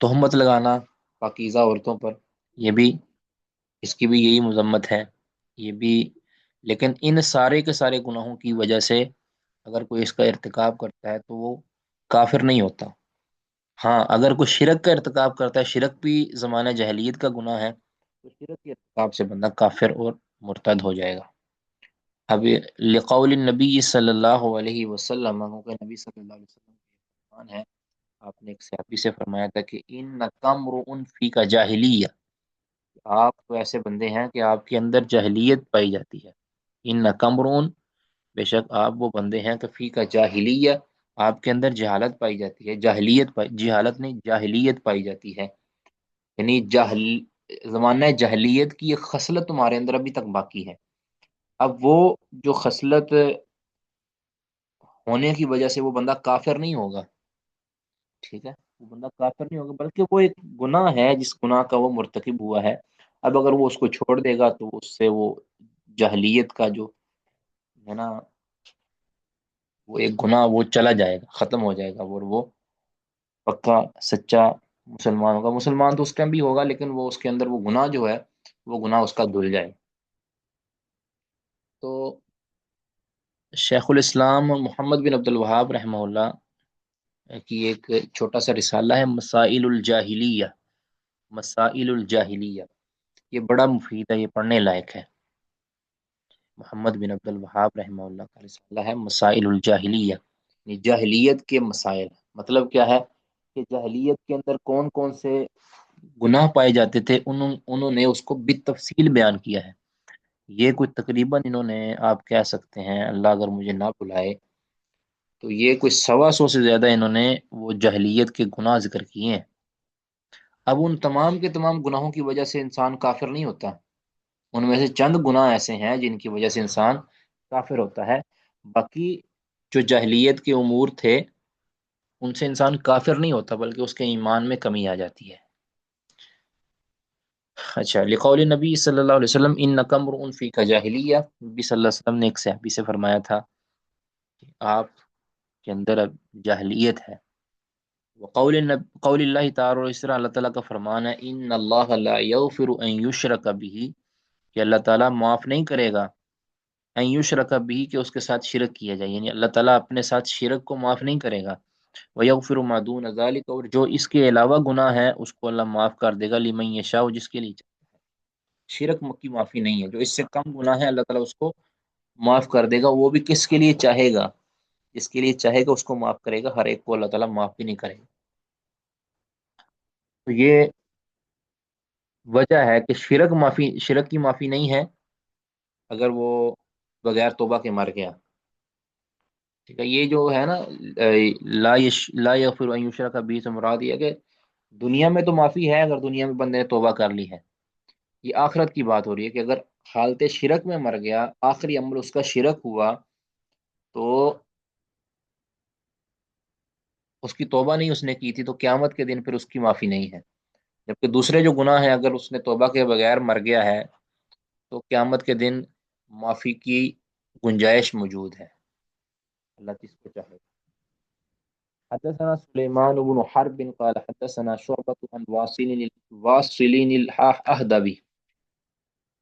تہمت لگانا پاکیزہ عورتوں پر، یہ بھی، اس کی بھی یہی مذمت ہے، یہ بھی، لیکن ان سارے کے سارے گناہوں کی وجہ سے اگر کوئی اس کا ارتکاب کرتا ہے تو وہ کافر نہیں ہوتا۔ ہاں اگر کوئی شرک کا ارتکاب کرتا ہے، شرک بھی زمانہ جاہلیت کا گناہ ہے، تو شرک کے ارتکاب سے بندہ کافر اور مرتد ہو جائے گا۔ اب لقول النبی صلی اللہ علیہ وسلم، کہ نبی صلی اللہ علیہ وسلم کا فرمان ہے، آپ نے ایک صحابی سے فرمایا تھا کہ ان کمر فی کا جاہلیہ، آپ تو ایسے بندے ہیں کہ آپ کے اندر جاہلیت پائی جاتی ہے، ان کمرون، بے شک آپ وہ بندے ہیں کہ فی کا جاہلیہ، آپ کے اندر جہالت پائی جاتی ہے، جہالت نہیں، جاہلیت پائی جاتی ہے، یعنی زمانہ جاہلیت کی یہ خصلت تمہارے اندر ابھی تک باقی ہے۔ اب وہ جو خصلت ہونے کی وجہ سے وہ بندہ کافر نہیں ہوگا، ٹھیک ہے، وہ بندہ کافر نہیں ہوگا، بلکہ وہ ایک گناہ ہے جس گناہ کا وہ مرتکب ہوا ہے۔ اب اگر وہ اس کو چھوڑ دے گا تو اس سے وہ جاہلیت کا جو ہے نا، وہ ایک گناہ وہ چلا جائے گا، ختم ہو جائے گا، اور وہ پکا سچا مسلمان ہوگا۔ مسلمان تو اس ٹائم بھی ہوگا، لیکن وہ اس کے اندر وہ گناہ جو ہے، وہ گناہ اس کا دھل جائے۔ تو شیخ الاسلام محمد بن عبد الوہاب رحمہ اللہ کی ایک چھوٹا سا رسالہ ہے، مسائل الجاہلیہ، مسائل الجاہلیہ، یہ بڑا مفید ہے، یہ پڑھنے لائق ہے۔ محمد بن عبد الوہاب رحمہ اللہ کا رسالہ ہے مسائل الجاہلیہ، یعنی جاہلیت کے مسائل۔ مطلب کیا ہے کہ جاہلیت کے اندر کون کون سے گناہ پائے جاتے تھے، انہوں نے اس کو بالتفصیل بیان کیا ہے۔ یہ کوئی تقریباً انہوں نے، آپ کہہ سکتے ہیں اللہ اگر مجھے نہ بلائے تو یہ کوئی 125 سے زیادہ انہوں نے وہ جاہلیت کے گناہ ذکر کیے ہیں۔ اب ان تمام کے تمام گناہوں کی وجہ سے انسان کافر نہیں ہوتا، ان میں سے چند گناہ ایسے ہیں جن کی وجہ سے انسان کافر ہوتا ہے، باقی جو جاہلیت کے امور تھے ان سے انسان کافر نہیں ہوتا، بلکہ اس کے ایمان میں کمی آ جاتی ہے۔ اچھا، لقول نبی صلی اللہ علیہ وسلم ان نقم فی کا جاہلیہ، نبی صلی اللہ علیہ وسلم نے ایک صحابی سے فرمایا تھا کہ آپ کے اندر اب جاہلیت ہے۔ قول اللہ تعالی، اور اس طرح اللہ تعالیٰ کا فرمان ہے، ان اللہ لا یغفر ان یشرک بہ، کہ اللہ تعالیٰ معاف نہیں کرے گا، ان یشرک بہ، کہ اس کے ساتھ شرک کیا جائے، یعنی اللہ تعالیٰ اپنے ساتھ شرک کو معاف نہیں کرے گا، ویغفر ما دون ذلک، اور جو اس کے علاوہ گناہ ہے اس کو اللہ معاف کر دے گا، لمن یشاء، جس کے لیے چاہے۔ شرک کی معافی نہیں ہے، جو اس سے کم گناہ ہے اللہ تعالیٰ اس کو معاف کر دے گا، وہ بھی کس کے لیے چاہے گا، جس کے لیے چاہے گا اس کو معاف کرے گا، ہر ایک کو اللہ تعالیٰ معاف بھی نہیں کرے گا۔ تو یہ وجہ ہے کہ شرک کی معافی نہیں ہے اگر وہ بغیر توبہ کے مر گیا، ٹھیک ہے۔ یہ جو ہے نا لا یغفر ان یشرک بہ سے مراد یہ ہے کہ دنیا میں تو معافی ہے اگر دنیا میں بندے نے توبہ کر لی ہے، یہ آخرت کی بات ہو رہی ہے کہ اگر حالت شرک میں مر گیا، آخری عمل اس کا شرک ہوا، تو اس کی توبہ نہیں اس نے کی تھی، تو قیامت کے دن پھر اس کی معافی نہیں ہے۔ جبکہ دوسرے جو گناہ ہیں اگر اس نے توبہ کے بغیر مر گیا ہے تو قیامت کے دن معافی کی گنجائش موجود ہے، اللہ کس کو چاہے۔ حدثنا سليمان بن حرب قال حدثنا شعبة عن واصل الأحدبي،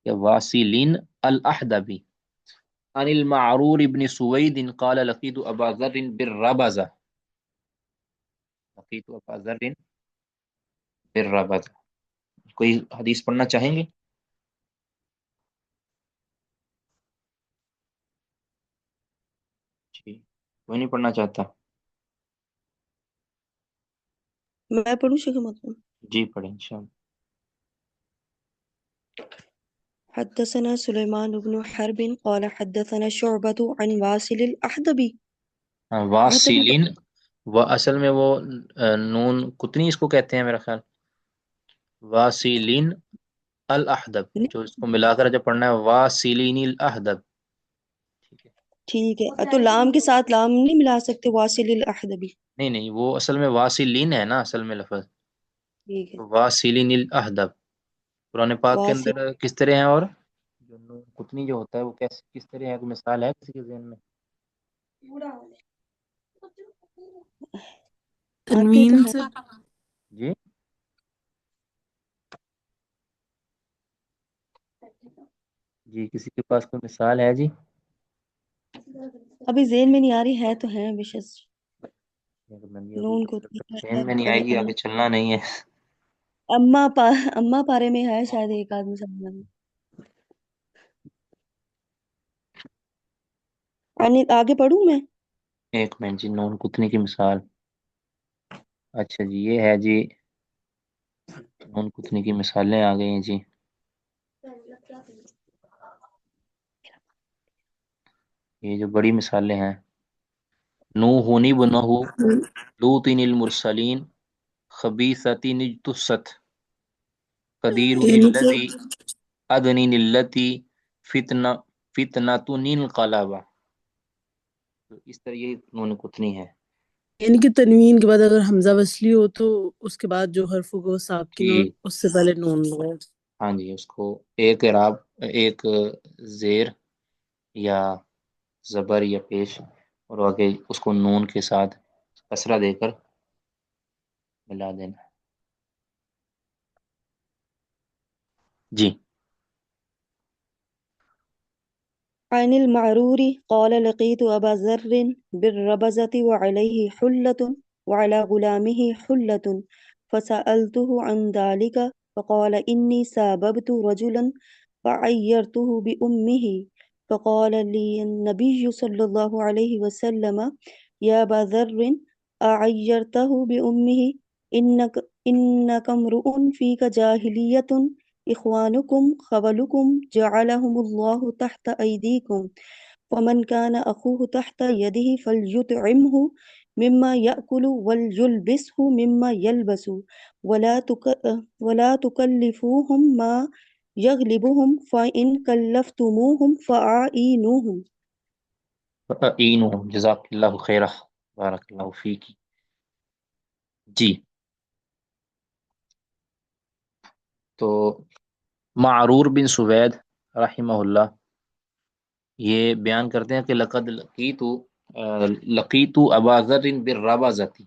واصل الأحدبي عن المعرور بن سويد قال لقيت أبا ذر بالربزة، لقيت أبا ذر بالربزة۔ کوئی حدیث پڑھنا چاہیں گے؟ جی، کوئی نہیں پڑھنا چاہتا؟ میں پڑھوں شیخ مطلب؟ جی پڑھیں انشاءاللہ۔ حدثنا سليمان بن حرب قال حدثنا شعبة عن واصل الأحدبي۔ أحدبي واصلین، وہ اصل میں وہ نون کتنی اس کو کہتے ہیں میرا خیال، واصلین الاحدب، جو اس کو ملا کر جب پڑھنا ہے واصلین الاحدب، ٹھیک ہے۔ ٹھیک ہے، تو لام کے ساتھ لام نہیں ملا سکتے، واصل الأحدبي؟ نہیں نہیں، وہ اصل میں واصلین ہے نا، اصل میں لفظ ٹھیک ہے، واصلین الاحدب۔ قرآن پاک کے واصل۔ اندر کس طرح ہیں، اور جو نون کتنی جو ہوتا ہے وہ کیسے کس طرح ہے، کوئی مثال ہے کسی کے ذہن میں؟ آتے تو تنوین ہیں۔ سے جی جی، کسی کے پاس کوئی مثال ہے جی؟ ابھی ذہن میں نہیں آ رہی، ہے تو ہیں بشش، ابھی نون کو جب تک ذہن میں نہیں آئے گی آگے چلنا نہیں ہے۔ اما پارے میں ہے شاید ایک آدمی سمجھانا۔ آگے پڑھوں میں؟ ایک منٹ جی، نون کتنی کی مثال، اچھا جی یہ ہے جی، نون کتنی کی مثالیں آ گئی ہیں جی۔ یہ جو بڑی مثالیں ہیں، نوح بنہ، لوط المرسلین، خبیثۃ اجتثت، قدیر یعنی کہ الذی ادن التی، فتنہ فتنۃ انقلب. تو اس طرح یہ نون کتنی ہے. یعنی کہ تنوین کے بعد اگر حمزہ وصلی ہو تو اس کے بعد جو حرف ہوگا وہ ساکن ہو، جی اس سے پہلے نون ہوگا۔ ہاں جی، اس کو ایک اعراب، ایک زیر یا زبر یا پیش، اور آگے اس کو نون کے ساتھ کسرہ دے کر ملا دینا. جی. عن المعرور قال لقيت أبا ذر بالربزة وعليه حلة وعلى غلامه حلة فسألته عن ذلك فقال إني ساببت رجلا فعيرته بأمه فقال لي النبي صلى الله عليه وسلم يا أبا ذر أعيرته بأمه إنك امرؤ فيك جاهلية إخوانكم خولكم جعلهم الله تحت أيديكم ومن كان أخوه تحت يده فليطعمه مما يأكل وليلبسه مما يلبس ولا تكلفوهم ما يغلبهم فإن كلفتموهم فأعينوهم. جزاک اللہ خیرہ، بارک اللہ فیک. جی. تو معرور بن سوید رحمہ اللہ یہ بیان کرتے ہیں کہ لقد لقیت ابا ذر بالربزۃ،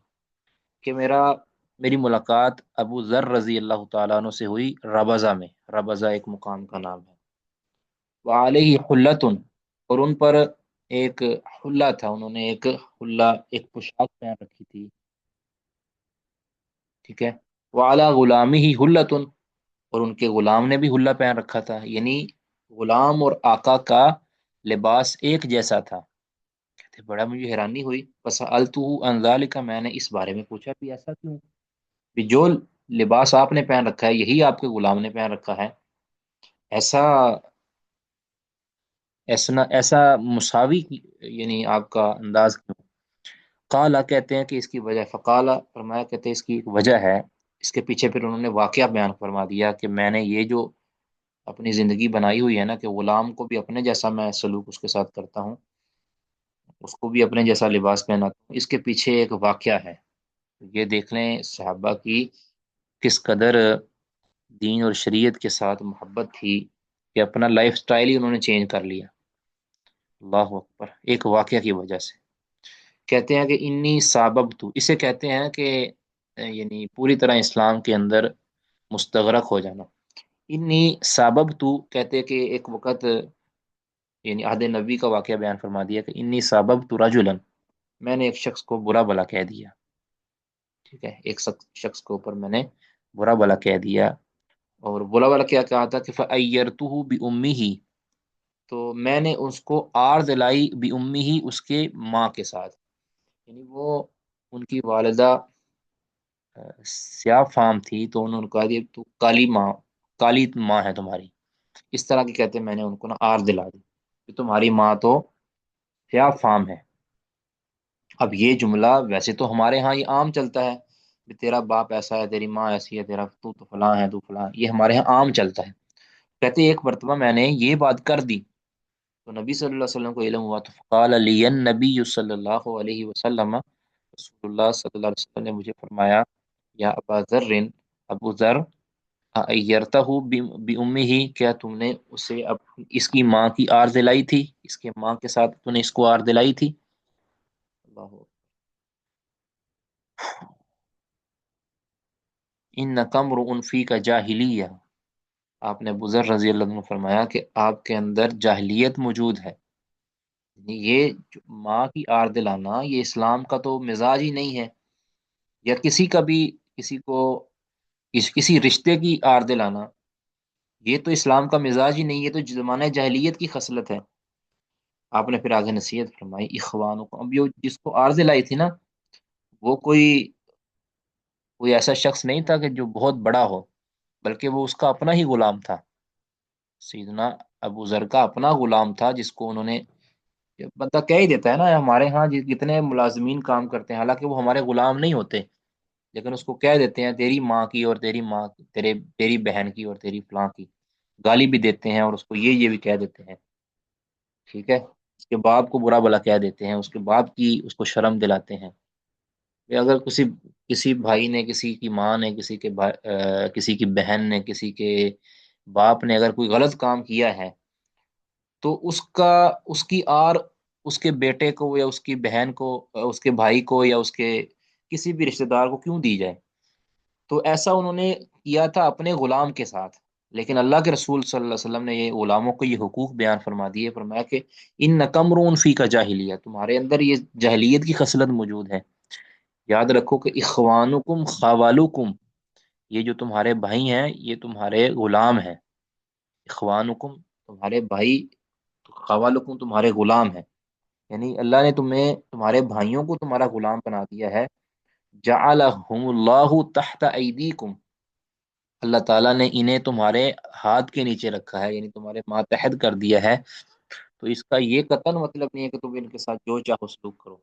کہ میری ملاقات ابو ذر رضی اللہ تعالیٰ عنہ سے ہوئی ربضہ میں. ربضہ ایک مقام کا نام ہے. وعلیہ حلۃ، اور ان پر ایک حلہ تھا، انہوں نے ایک حلہ، ایک پوشاک پہن رکھی تھی. ٹھیک ہے. وعلی غلامی ہی حلۃ، اور ان کے غلام نے بھی حلہ پہن رکھا تھا. یعنی غلام اور آقا کا لباس ایک جیسا تھا. کہتے بڑا مجھے حیرانی ہوئی. فسألتہ عن ذلک، میں نے اس بارے میں پوچھا کہ ایسا کیوں کہ جو لباس آپ نے پہن رکھا ہے یہی آپ کے غلام نے پہن رکھا ہے، ایسا ایسا مساوی یعنی آپ کا انداز کیوں؟ قالا، کہتے ہیں کہ اس کی وجہ، فقالا فرمایا، کہتے ہیں اس کی ایک وجہ ہے. اس کے پیچھے پھر انہوں نے واقعہ بیان فرما دیا کہ میں نے یہ جو اپنی زندگی بنائی ہوئی ہے نا، کہ غلام کو بھی اپنے جیسا میں سلوک اس کے ساتھ کرتا ہوں، اس کو بھی اپنے جیسا لباس پہناتا ہوں. اس کے پیچھے ایک واقعہ ہے. یہ دیکھ لیں صحابہ کی کس قدر دین اور شریعت کے ساتھ محبت تھی کہ اپنا لائف سٹائل ہی انہوں نے چینج کر لیا. اللہ اکبر. ایک واقعہ کی وجہ سے. کہتے ہیں کہ انی سابب تو، اسے کہتے ہیں کہ یعنی پوری طرح اسلام کے اندر مستغرق ہو جانا. انی سابب تو، کہتے کہ ایک وقت یعنی عہد نبی کا واقعہ بیان فرما دیا کہ انی سابب تو رجلا، میں نے ایک شخص کو برا بلا کہہ دیا. ٹھیک ہے، ایک شخص کے اوپر میں نے برا بلا کہہ دیا. اور برا بلا کیا کہا تھا کہ فَأَيَّرْتُهُ بِأُمِّهِ، تو میں نے اس کو آر دلائی بِأُمِّهِ، اس کے ماں کے ساتھ. یعنی وہ ان کی والدہ سیاہ فام تھی، تو انہوں نے کہا کہ تو کالی ماں ہے تمہاری. اس طرح کی کہتے ہیں میں نے ان کو نا آر دلا دی کہ تمہاری ماں تو سیاہ فام ہے. اب یہ جملہ ویسے تو ہمارے ہاں یہ عام چلتا ہے کہ تیرا باپ ایسا ہے، تیری ماں ایسی ہے، تیرا تو فلاں ہے، تو فلاں، یہ ہمارے ہاں عام چلتا ہے. کہتے ایک مرتبہ میں نے یہ بات کر دی تو نبی صلی اللہ علیہ وسلم کو علم ہوا، تو قال لی النبی صلی اللہ علیہ وسلم، رسول اللہ صلی اللہ علیہ وسلم نے مجھے فرمایا، یا ابا ذر، ابو ذر، ایرتہ بامہ، کیا تم نے اسے اس کی ماں کی آر دلائی تھی، اس کے ماں کے ساتھ تم نے اس کو آر دلائی تھی. اللہ. انک امرؤ فیک جاہلیہ، آپ نے ابو ذر رضی اللہ عنہ فرمایا کہ آپ کے اندر جاہلیت موجود ہے. یہ ماں کی آر دلانا یہ اسلام کا تو مزاج ہی نہیں ہے، یا کسی کا بھی کسی کو کسی رشتے کی آر دلانا یہ تو اسلام کا مزاج ہی نہیں ہے، تو زمانہ جاہلیت کی خصلت ہے. آپ نے پھر آگے نصیحت فرمائی، اخوانوں کو، اب یہ جس کو آر دلائی تھی نا، وہ کوئی ایسا شخص نہیں تھا کہ جو بہت بڑا ہو، بلکہ وہ اس کا اپنا ہی غلام تھا. سیدنا ابو ذر کا اپنا غلام تھا جس کو انہوں نے، بندہ کہہ ہی دیتا ہے نا ہمارے ہاں جتنے ملازمین کام کرتے ہیں حالانکہ وہ ہمارے غلام نہیں ہوتے، لیکن اس کو کہہ دیتے ہیں تیری ماں کی اور تیری ماں کی، تیری بہن کی اور تیری فلاں کی، گالی بھی دیتے ہیں اور اس کو یہ بھی کہہ دیتے ہیں، ٹھیک ہے، اس کے باپ کو برا بلا کہہ دیتے ہیں، اس کے باپ کی اس کو شرم دلاتے ہیں۔ کہ اگر کسی بھائی نے، کسی کی ماں نے، کسی کی بہن نے، کسی کے باپ نے اگر کوئی غلط کام کیا ہے تو اس کی آر اس کے بیٹے کو یا اس کی بہن کو، اس کے بھائی کو یا اس کے کسی بھی رشتہ دار کو کیوں دی جائے؟ تو ایسا انہوں نے کیا تھا اپنے غلام کے ساتھ، لیکن اللہ کے رسول صلی اللہ علیہ وسلم نے یہ غلاموں کو یہ حقوق بیان فرما دیے، فرمایا کہ ان نقمرون فی کا جاہلیہ، تمہارے اندر یہ جاہلیت کی خصلت موجود ہے، یاد رکھو کہ اخوانکم خوالکم، یہ جو تمہارے بھائی ہیں یہ تمہارے غلام ہیں، اخوانکم تمہارے بھائی، خوالکم تمہارے غلام ہیں، یعنی اللہ نے تمہارے بھائیوں کو تمہارا غلام بنا دیا ہے، جعلہم اللہ تحت ایدیکم، اللہ تعالیٰ نے انہیں تمہارے ہاتھ کے نیچے رکھا ہے، یعنی تمہارے ماتحت کر دیا ہے، تو اس کا یہ قطعا مطلب نہیں ہے کہ تم ان کے ساتھ جو چاہو سلوک کرو۔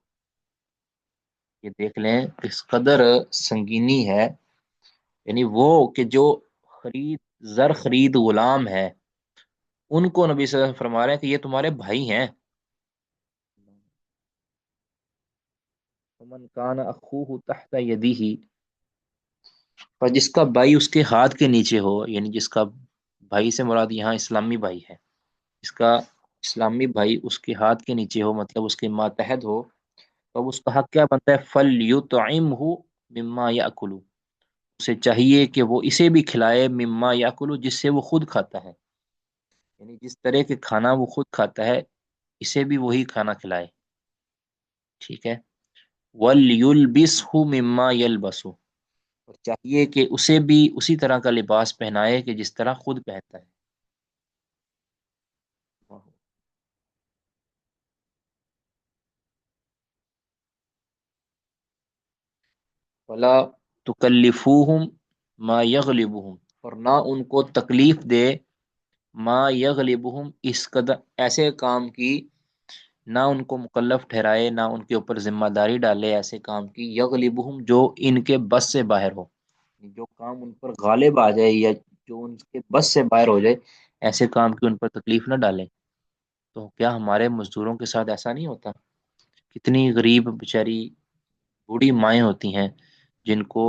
یہ دیکھ لیں کس قدر سنگینی ہے، یعنی وہ کہ جو زر خرید غلام ہے، ان کو نبی صلی اللہ علیہ وسلم فرما رہے ہیں کہ یہ تمہارے بھائی ہیں۔ ومن کان اخوہ تحت یدیہ، پر جس کا بھائی اس کے ہاتھ کے نیچے ہو، یعنی جس کا بھائی سے مراد یہاں اسلامی بھائی ہے، جس کا اسلامی بھائی اس کے ہاتھ کے نیچے ہو، مطلب اس کے ماتحت ہو، تو اس کا حق کیا بنتا ہے؟ فَلْيُطْعِمْهُ مِمَّا يَأْكُلُ، اسے چاہیے کہ وہ اسے بھی کھلائے، مما یاکلو جس سے وہ خود کھاتا ہے، یعنی جس طرح کے کھانا وہ خود کھاتا ہے اسے بھی وہی کھانا کھلائے، ٹھیک ہے۔ وَلْيُلْبِسْهُ مِمَّا يَلْبَسُ، اور چاہیے کہ اسے بھی اسی طرح کا لباس پہنائے کہ جس طرح خود پہنتا ہے۔ وَلَا تُكَلِّفُوهُمْ مَا يَغْلِبُهُمْ، اور نہ ان کو تکلیف دے، ما یغلبہم اس قدر ایسے کام کی، نہ ان کو مکلف ٹھہرائے، نہ ان کے اوپر ذمہ داری ڈالے ایسے کام کی، یغلبہم جو ان کے بس سے باہر ہو، جو کام ان پر غالب آ جائے یا جو ان کے بس سے باہر ہو جائے، ایسے کام کی ان پر تکلیف نہ ڈالیں۔ تو کیا ہمارے مزدوروں کے ساتھ ایسا نہیں ہوتا؟ کتنی غریب بیچاری بوڑھی مائیں ہوتی ہیں جن کو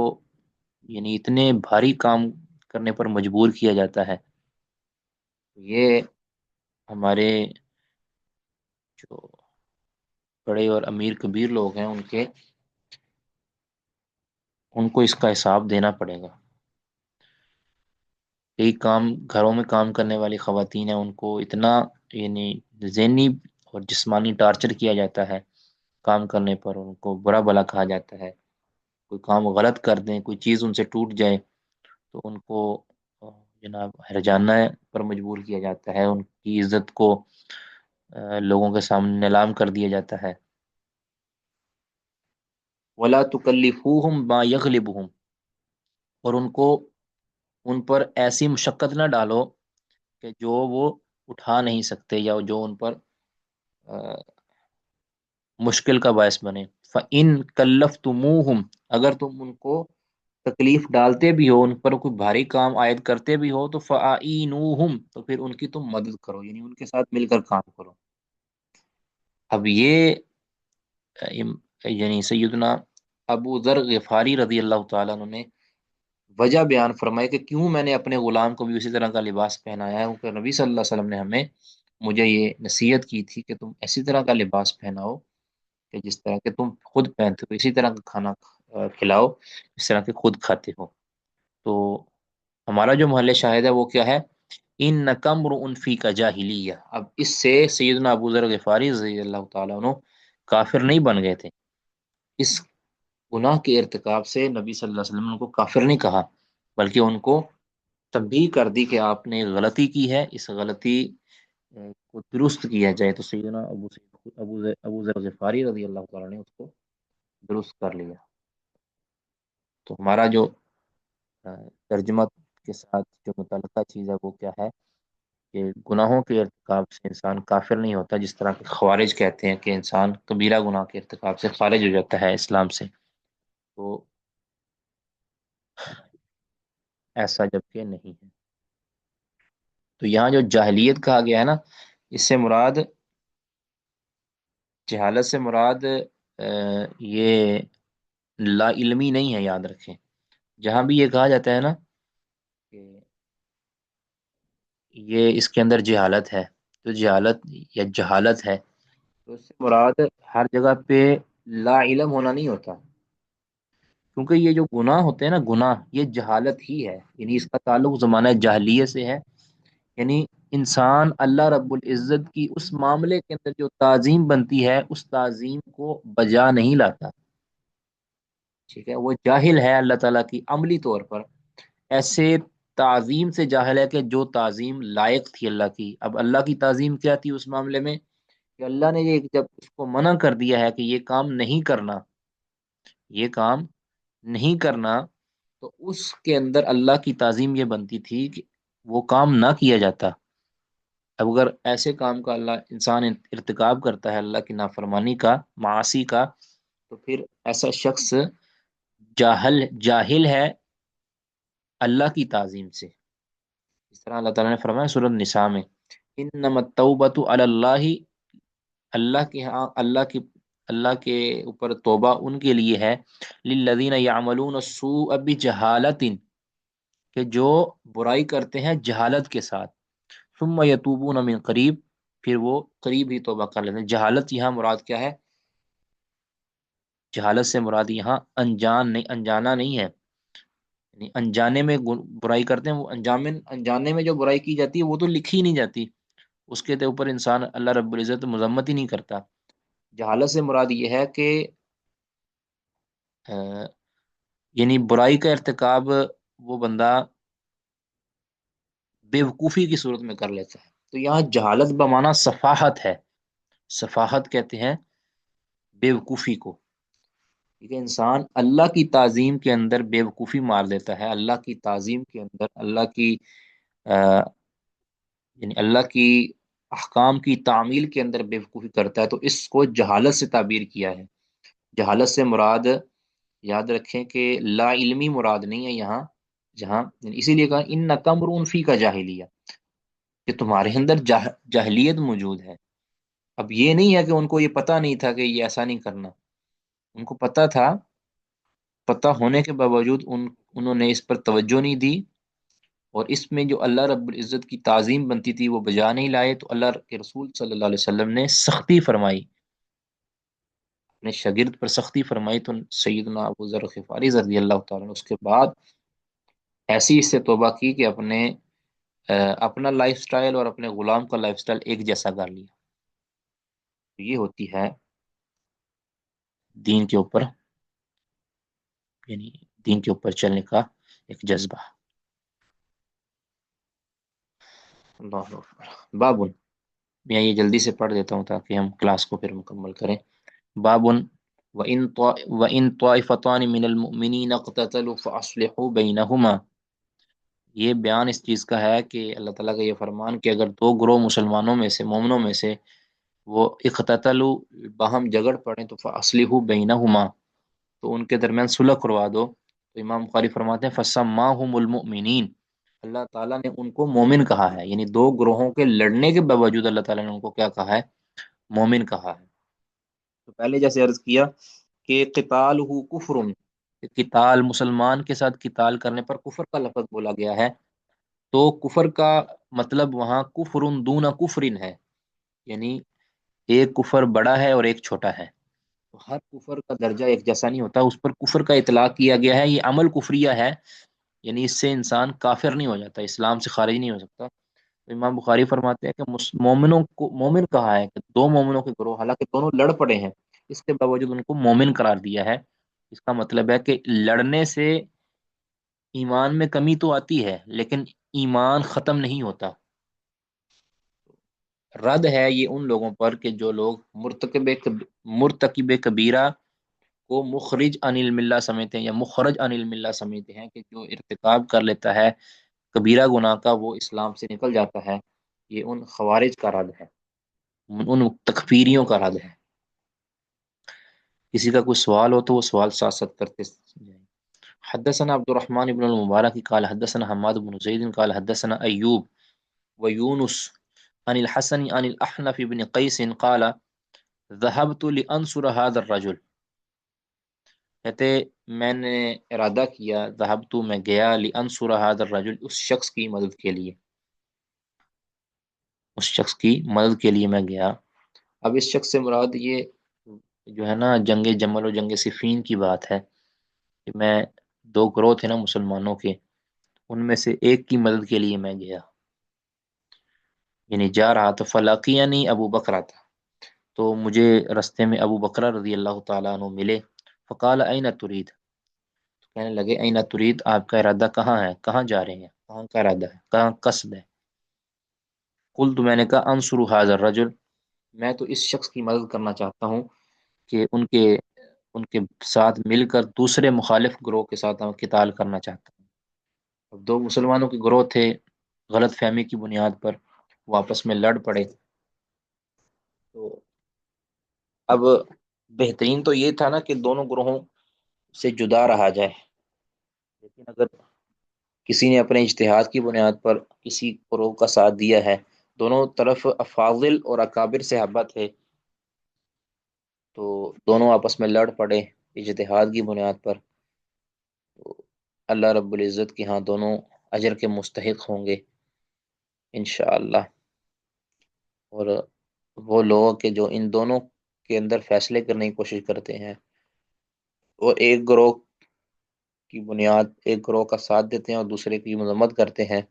یعنی اتنے بھاری کام کرنے پر مجبور کیا جاتا ہے، یہ ہمارے جو بڑے اور امیر کبیر لوگ ہیں ان کو اس کا حساب دینا پڑے گا۔ کئی کام گھروں میں کام کرنے والی خواتین ہیں، ان کو اتنا یعنی ذہنی اور جسمانی ٹارچر کیا جاتا ہے، کام کرنے پر ان کو برا بلا کہا جاتا ہے، کوئی کام غلط کر دیں، کوئی چیز ان سے ٹوٹ جائے تو ان کو جناب ہرجانہ پر مجبور کیا جاتا ہے، ان کی عزت کو لوگوں کے سامنے نیلام کر دیا جاتا ہے۔ ولا تکلفوہم ما یغلبہم، اور ان پر ایسی مشقت نہ ڈالو کہ جو وہ اٹھا نہیں سکتے یا جو ان پر مشکل کا باعث بنے۔ فَإِن کلفتموہم، اگر تم ان کو تکلیف ڈالتے بھی ہو، ان پر کوئی بھاری کام عائد کرتے بھی ہو، تو فَأَعِینُوہم، تو پھر ان کی تم مدد کرو، یعنی ان کے ساتھ مل کر کام کرو۔ اب یہ یعنی سیدنا ابو ذر غفاری رضی اللہ تعالیٰ عنہ نے وجہ بیان فرمائے کہ کیوں میں نے اپنے غلام کو بھی اسی طرح کا لباس پہنایا ہے، کیونکہ نبی صلی اللہ علیہ وسلم نے مجھے یہ نصیحت کی تھی کہ تم اسی طرح کا لباس پہناؤ کہ جس طرح کہ تم خود پہنتے ہو، اسی طرح کا کھانا کھلاؤ اس طرح کہ خود کھاتے ہو۔ تو ہمارا جو محل شاہد ہے وہ کیا ہے؟ ان نقمر انفی کا جاہلیہ، اب اس سے سیدنا ابو ذر غفاری رضی اللہ تعالیٰ عنہ کافر نہیں بن گئے تھے، اس گناہ کے ارتکاب سے نبی صلی اللہ علیہ وسلم نے ان کو کافر نہیں کہا، بلکہ ان کو تنبیہ کر دی کہ آپ نے غلطی کی ہے، اس غلطی کو درست کیا جائے، تو سیدنا ابو ذر غفاری رضی اللہ تعالیٰ نے اس کو درست کر لیا۔ تو ہمارا جو ترجمہ کے ساتھ جو متعلقہ چیز ہے وہ کیا ہے کہ گناہوں کے ارتکاب سے انسان کافر نہیں ہوتا، جس طرح کہ خوارج کہتے ہیں کہ انسان کبیرہ گناہ کے ارتکاب سے خارج ہو جاتا ہے اسلام سے، تو ایسا جبکہ نہیں ہے۔ تو یہاں جو جاہلیت کہا گیا ہے نا، اس سے مراد، جہالت سے مراد یہ لا علمی نہیں ہے، یاد رکھیں۔ جہاں بھی یہ کہا جاتا ہے نا کہ یہ اس کے اندر جہالت ہے، تو جہالت یا جہالت ہے، تو اس سے مراد ہر جگہ پہ لا علم ہونا نہیں ہوتا، کیونکہ یہ جو گناہ ہوتے ہیں نا، گناہ یہ جہالت ہی ہے، یعنی اس کا تعلق زمانہ جاہلیت سے ہے۔ یعنی انسان اللہ رب العزت کی اس معاملے کے اندر جو تعظیم بنتی ہے، اس تعظیم کو بجا نہیں لاتا، ٹھیک ہے، وہ جاہل ہے اللہ تعالیٰ کی عملی طور پر، ایسے تعظیم سے جاہل ہے کہ جو تعظیم لائق تھی اللہ کی۔ اب اللہ کی تعظیم کیا تھی اس معاملے میں کہ اللہ نے یہ جب اس کو منع کر دیا ہے کہ یہ کام نہیں کرنا، یہ کام نہیں کرنا، تو اس کے اندر اللہ کی تعظیم یہ بنتی تھی کہ وہ کام نہ کیا جاتا۔ اب اگر ایسے کام کا اللہ انسان ارتکاب کرتا ہے، اللہ کی نافرمانی کا، معاصی کا، تو پھر ایسا شخص جاہل ہے اللہ کی تعظیم سے۔ اس طرح اللہ تعالیٰ نے فرمایا سورۃ النساء میں، انما التوبۃ علی اللہ، اللہ کے ہاں، اللہ کے اوپر توبہ ان کے لیے ہے، للذین یعملون السوء بجہالۃ، کہ جو برائی کرتے ہیں جہالت کے ساتھ، ثم یتوبون من قریب، پھر وہ قریب ہی توبہ کر لیتے ہیں۔ جہالت یہاں مراد کیا ہے؟ جہالت سے مراد یہاں انجانا نہیں ہے، یعنی انجانے میں برائی کرتے ہیں، وہ انجانے میں جو برائی کی جاتی ہے وہ تو لکھی نہیں جاتی، اس کے اوپر انسان اللہ رب العزت مذمت ہی نہیں کرتا۔ جہالت سے مراد یہ ہے کہ یعنی برائی کا ارتکاب وہ بندہ بے وقوفی کی صورت میں کر لیتا ہے، تو یہاں جہالت بمانا صفاحت ہے، صفاحت کہتے ہیں بے وقوفی کو، کہ انسان اللہ کی تعظیم کے اندر بے وقوفی مار دیتا ہے، اللہ کی تعظیم کے اندر، اللہ کی یعنی اللہ کی احکام کی تعمیل کے اندر بے وقوفی کرتا ہے، تو اس کو جہالت سے تعبیر کیا ہے۔ جہالت سے مراد یاد رکھیں کہ لا علمی مراد نہیں ہے یہاں، جہاں اسی لیے کہا ان نقمر فی کا جاہلیہ، کہ تمہارے اندر جاہلیت موجود ہے۔ اب یہ نہیں ہے کہ ان کو یہ پتہ نہیں تھا کہ یہ ایسا نہیں کرنا، ان کو پتہ تھا، پتہ ہونے کے باوجود انہوں نے اس پر توجہ نہیں دی، اور اس میں جو اللہ رب العزت کی تعظیم بنتی تھی وہ بجا نہیں لائے، تو اللہ کے رسول صلی اللہ علیہ وسلم نے سختی فرمائی، اپنے شاگرد پر سختی فرمائی، تو سیدنا ابو ذر غفاری رضی اللہ تعالیٰ نے اس کے بعد ایسی اس سے توبہ کی کہ اپنا لائف سٹائل اور اپنے غلام کا لائف سٹائل ایک جیسا کر لیا۔ تو یہ ہوتی ہے دین کے اوپر، یعنی دین کے اوپر چلنے کا ایک جذبہ۔ اللہ اکبر۔ بابن، میں یہ جلدی سے پڑھ دیتا ہوں تاکہ ہم کلاس کو پھر مکمل کریں۔ بابن وَإِن طَائِفَتَانِ مِنَ الْمُؤْمِنِينَ اقْتَتَلُوا فَأَصْلِحُوا بَيْنَهُمَا، یہ بیان اس چیز کا ہے کہ اللہ تعالیٰ کا یہ فرمان کہ اگر دو گروہ مسلمانوں میں سے، مومنوں میں سے، وہ اقتتلوا باہم جگڑ پڑیں تو فَأَصْلِحُوا بَيْنَهُمَا، تو ان کے درمیان صلح کروا دو۔ تو امام بخاری فرماتے ہیں فَسَمَّاهُمُ الْمُؤْمِنِينَ، اللہ تعالیٰ نے ان کو مومن کہا ہے، یعنی دو گروہوں کے لڑنے کے باوجود اللہ تعالیٰ نے ان کو کیا کہا ہے؟ مومن کہا ہے۔ تو پہلے جیسے عرض کیا کہ قتال ہو کفر، قتال مسلمان کے ساتھ قتال کرنے پر کفر کا لفظ بولا گیا ہے، تو کفر کا مطلب وہاں کفر دون کفر ہے، یعنی ایک کفر بڑا ہے اور ایک چھوٹا ہے، تو ہر کفر کا درجہ ایک جیسا نہیں ہوتا، اس پر کفر کا اطلاق کیا گیا ہے۔ یہ عمل کفریہ ہے، یعنی اس سے انسان کافر نہیں ہو جاتا، اسلام سے خارج نہیں ہو سکتا۔ تو امام بخاری فرماتے ہیں کہ مومنوں کو مومن کہا ہے، کہ دو مومنوں کے گروہ حالانکہ دونوں لڑ پڑے ہیں، اس کے باوجود ان کو مومن قرار دیا ہے۔ اس کا مطلب ہے کہ لڑنے سے ایمان میں کمی تو آتی ہے، لیکن ایمان ختم نہیں ہوتا۔ رد ہے یہ ان لوگوں پر کہ جو لوگ مرتکب کبیرہ کو مخرج عن الملہ سمجھتے ہیں، یا مخرج عن الملہ سمجھتے ہیں، کہ جو ارتکاب کر لیتا ہے کبیرہ گناہ کا وہ اسلام سے نکل جاتا ہے، یہ ان خوارج کا رد ہے، ان تکفیریوں کا رد ہے۔ کسی کا کوئی سوال ہو تو وہ سوال ساتھ ساتھ کرتے جائیں۔ حدثنا عبد الرحمن بن المبارک قال حدثنا حماد بن زید قال حدثنا ایوب ویونس عن الحسن عن الاحنف بن قیس قال ذهبت لانصر هذا الرجل، کہتے میں نے ارادہ کیا، ذهبت میں گیا، لانصر هذا الرجل اس شخص کی مدد کے لیے، اس شخص کی مدد کے لیے میں گیا۔ اب اس شخص سے مراد یہ جو ہے نا جنگ جمل و جنگ صفین کی بات ہے کہ میں دو گروہ تھے نا مسلمانوں کے، ان میں سے ایک کی مدد کے لیے میں گیا، یعنی جا رہا تو فلاقیانی ابو بکرہ تھا، تو مجھے رستے میں ابو بکرہ رضی اللہ تعالیٰ عنہ ملے، فقال این ترید، کہنے لگے این ترید، آپ کا ارادہ کہاں ہے، کہاں جا رہے ہیں، کہاں کا ارادہ ہے، کہاں قصد ہے؟ قلت، میں نے کہا انصر هذا الرجل، میں تو اس شخص کی مدد کرنا چاہتا ہوں کہ ان کے ساتھ مل کر دوسرے مخالف گروہ کے ساتھ قتال کرنا چاہتا ہوں۔ اب دو مسلمانوں کے گروہ تھے، غلط فہمی کی بنیاد پر وہ آپس میں لڑ پڑے، تو اب بہترین تو یہ تھا نا کہ دونوں گروہوں سے جدا رہا جائے، لیکن اگر کسی نے اپنے اجتہاد کی بنیاد پر کسی گروہ کا ساتھ دیا ہے، دونوں طرف افاضل اور اکابر صحابہ تھے، تو دونوں آپس میں لڑ پڑے اجتہاد کی بنیاد پر، تو اللہ رب العزت کے ہاں دونوں اجر کے مستحق ہوں گے انشاءاللہ۔ اور وہ لوگ کہ جو ان دونوں کے اندر فیصلے کرنے کی کوشش کرتے ہیں اور ایک گروہ کی بنیاد ایک گروہ کا ساتھ دیتے ہیں اور دوسرے کی مذمت کرتے ہیں،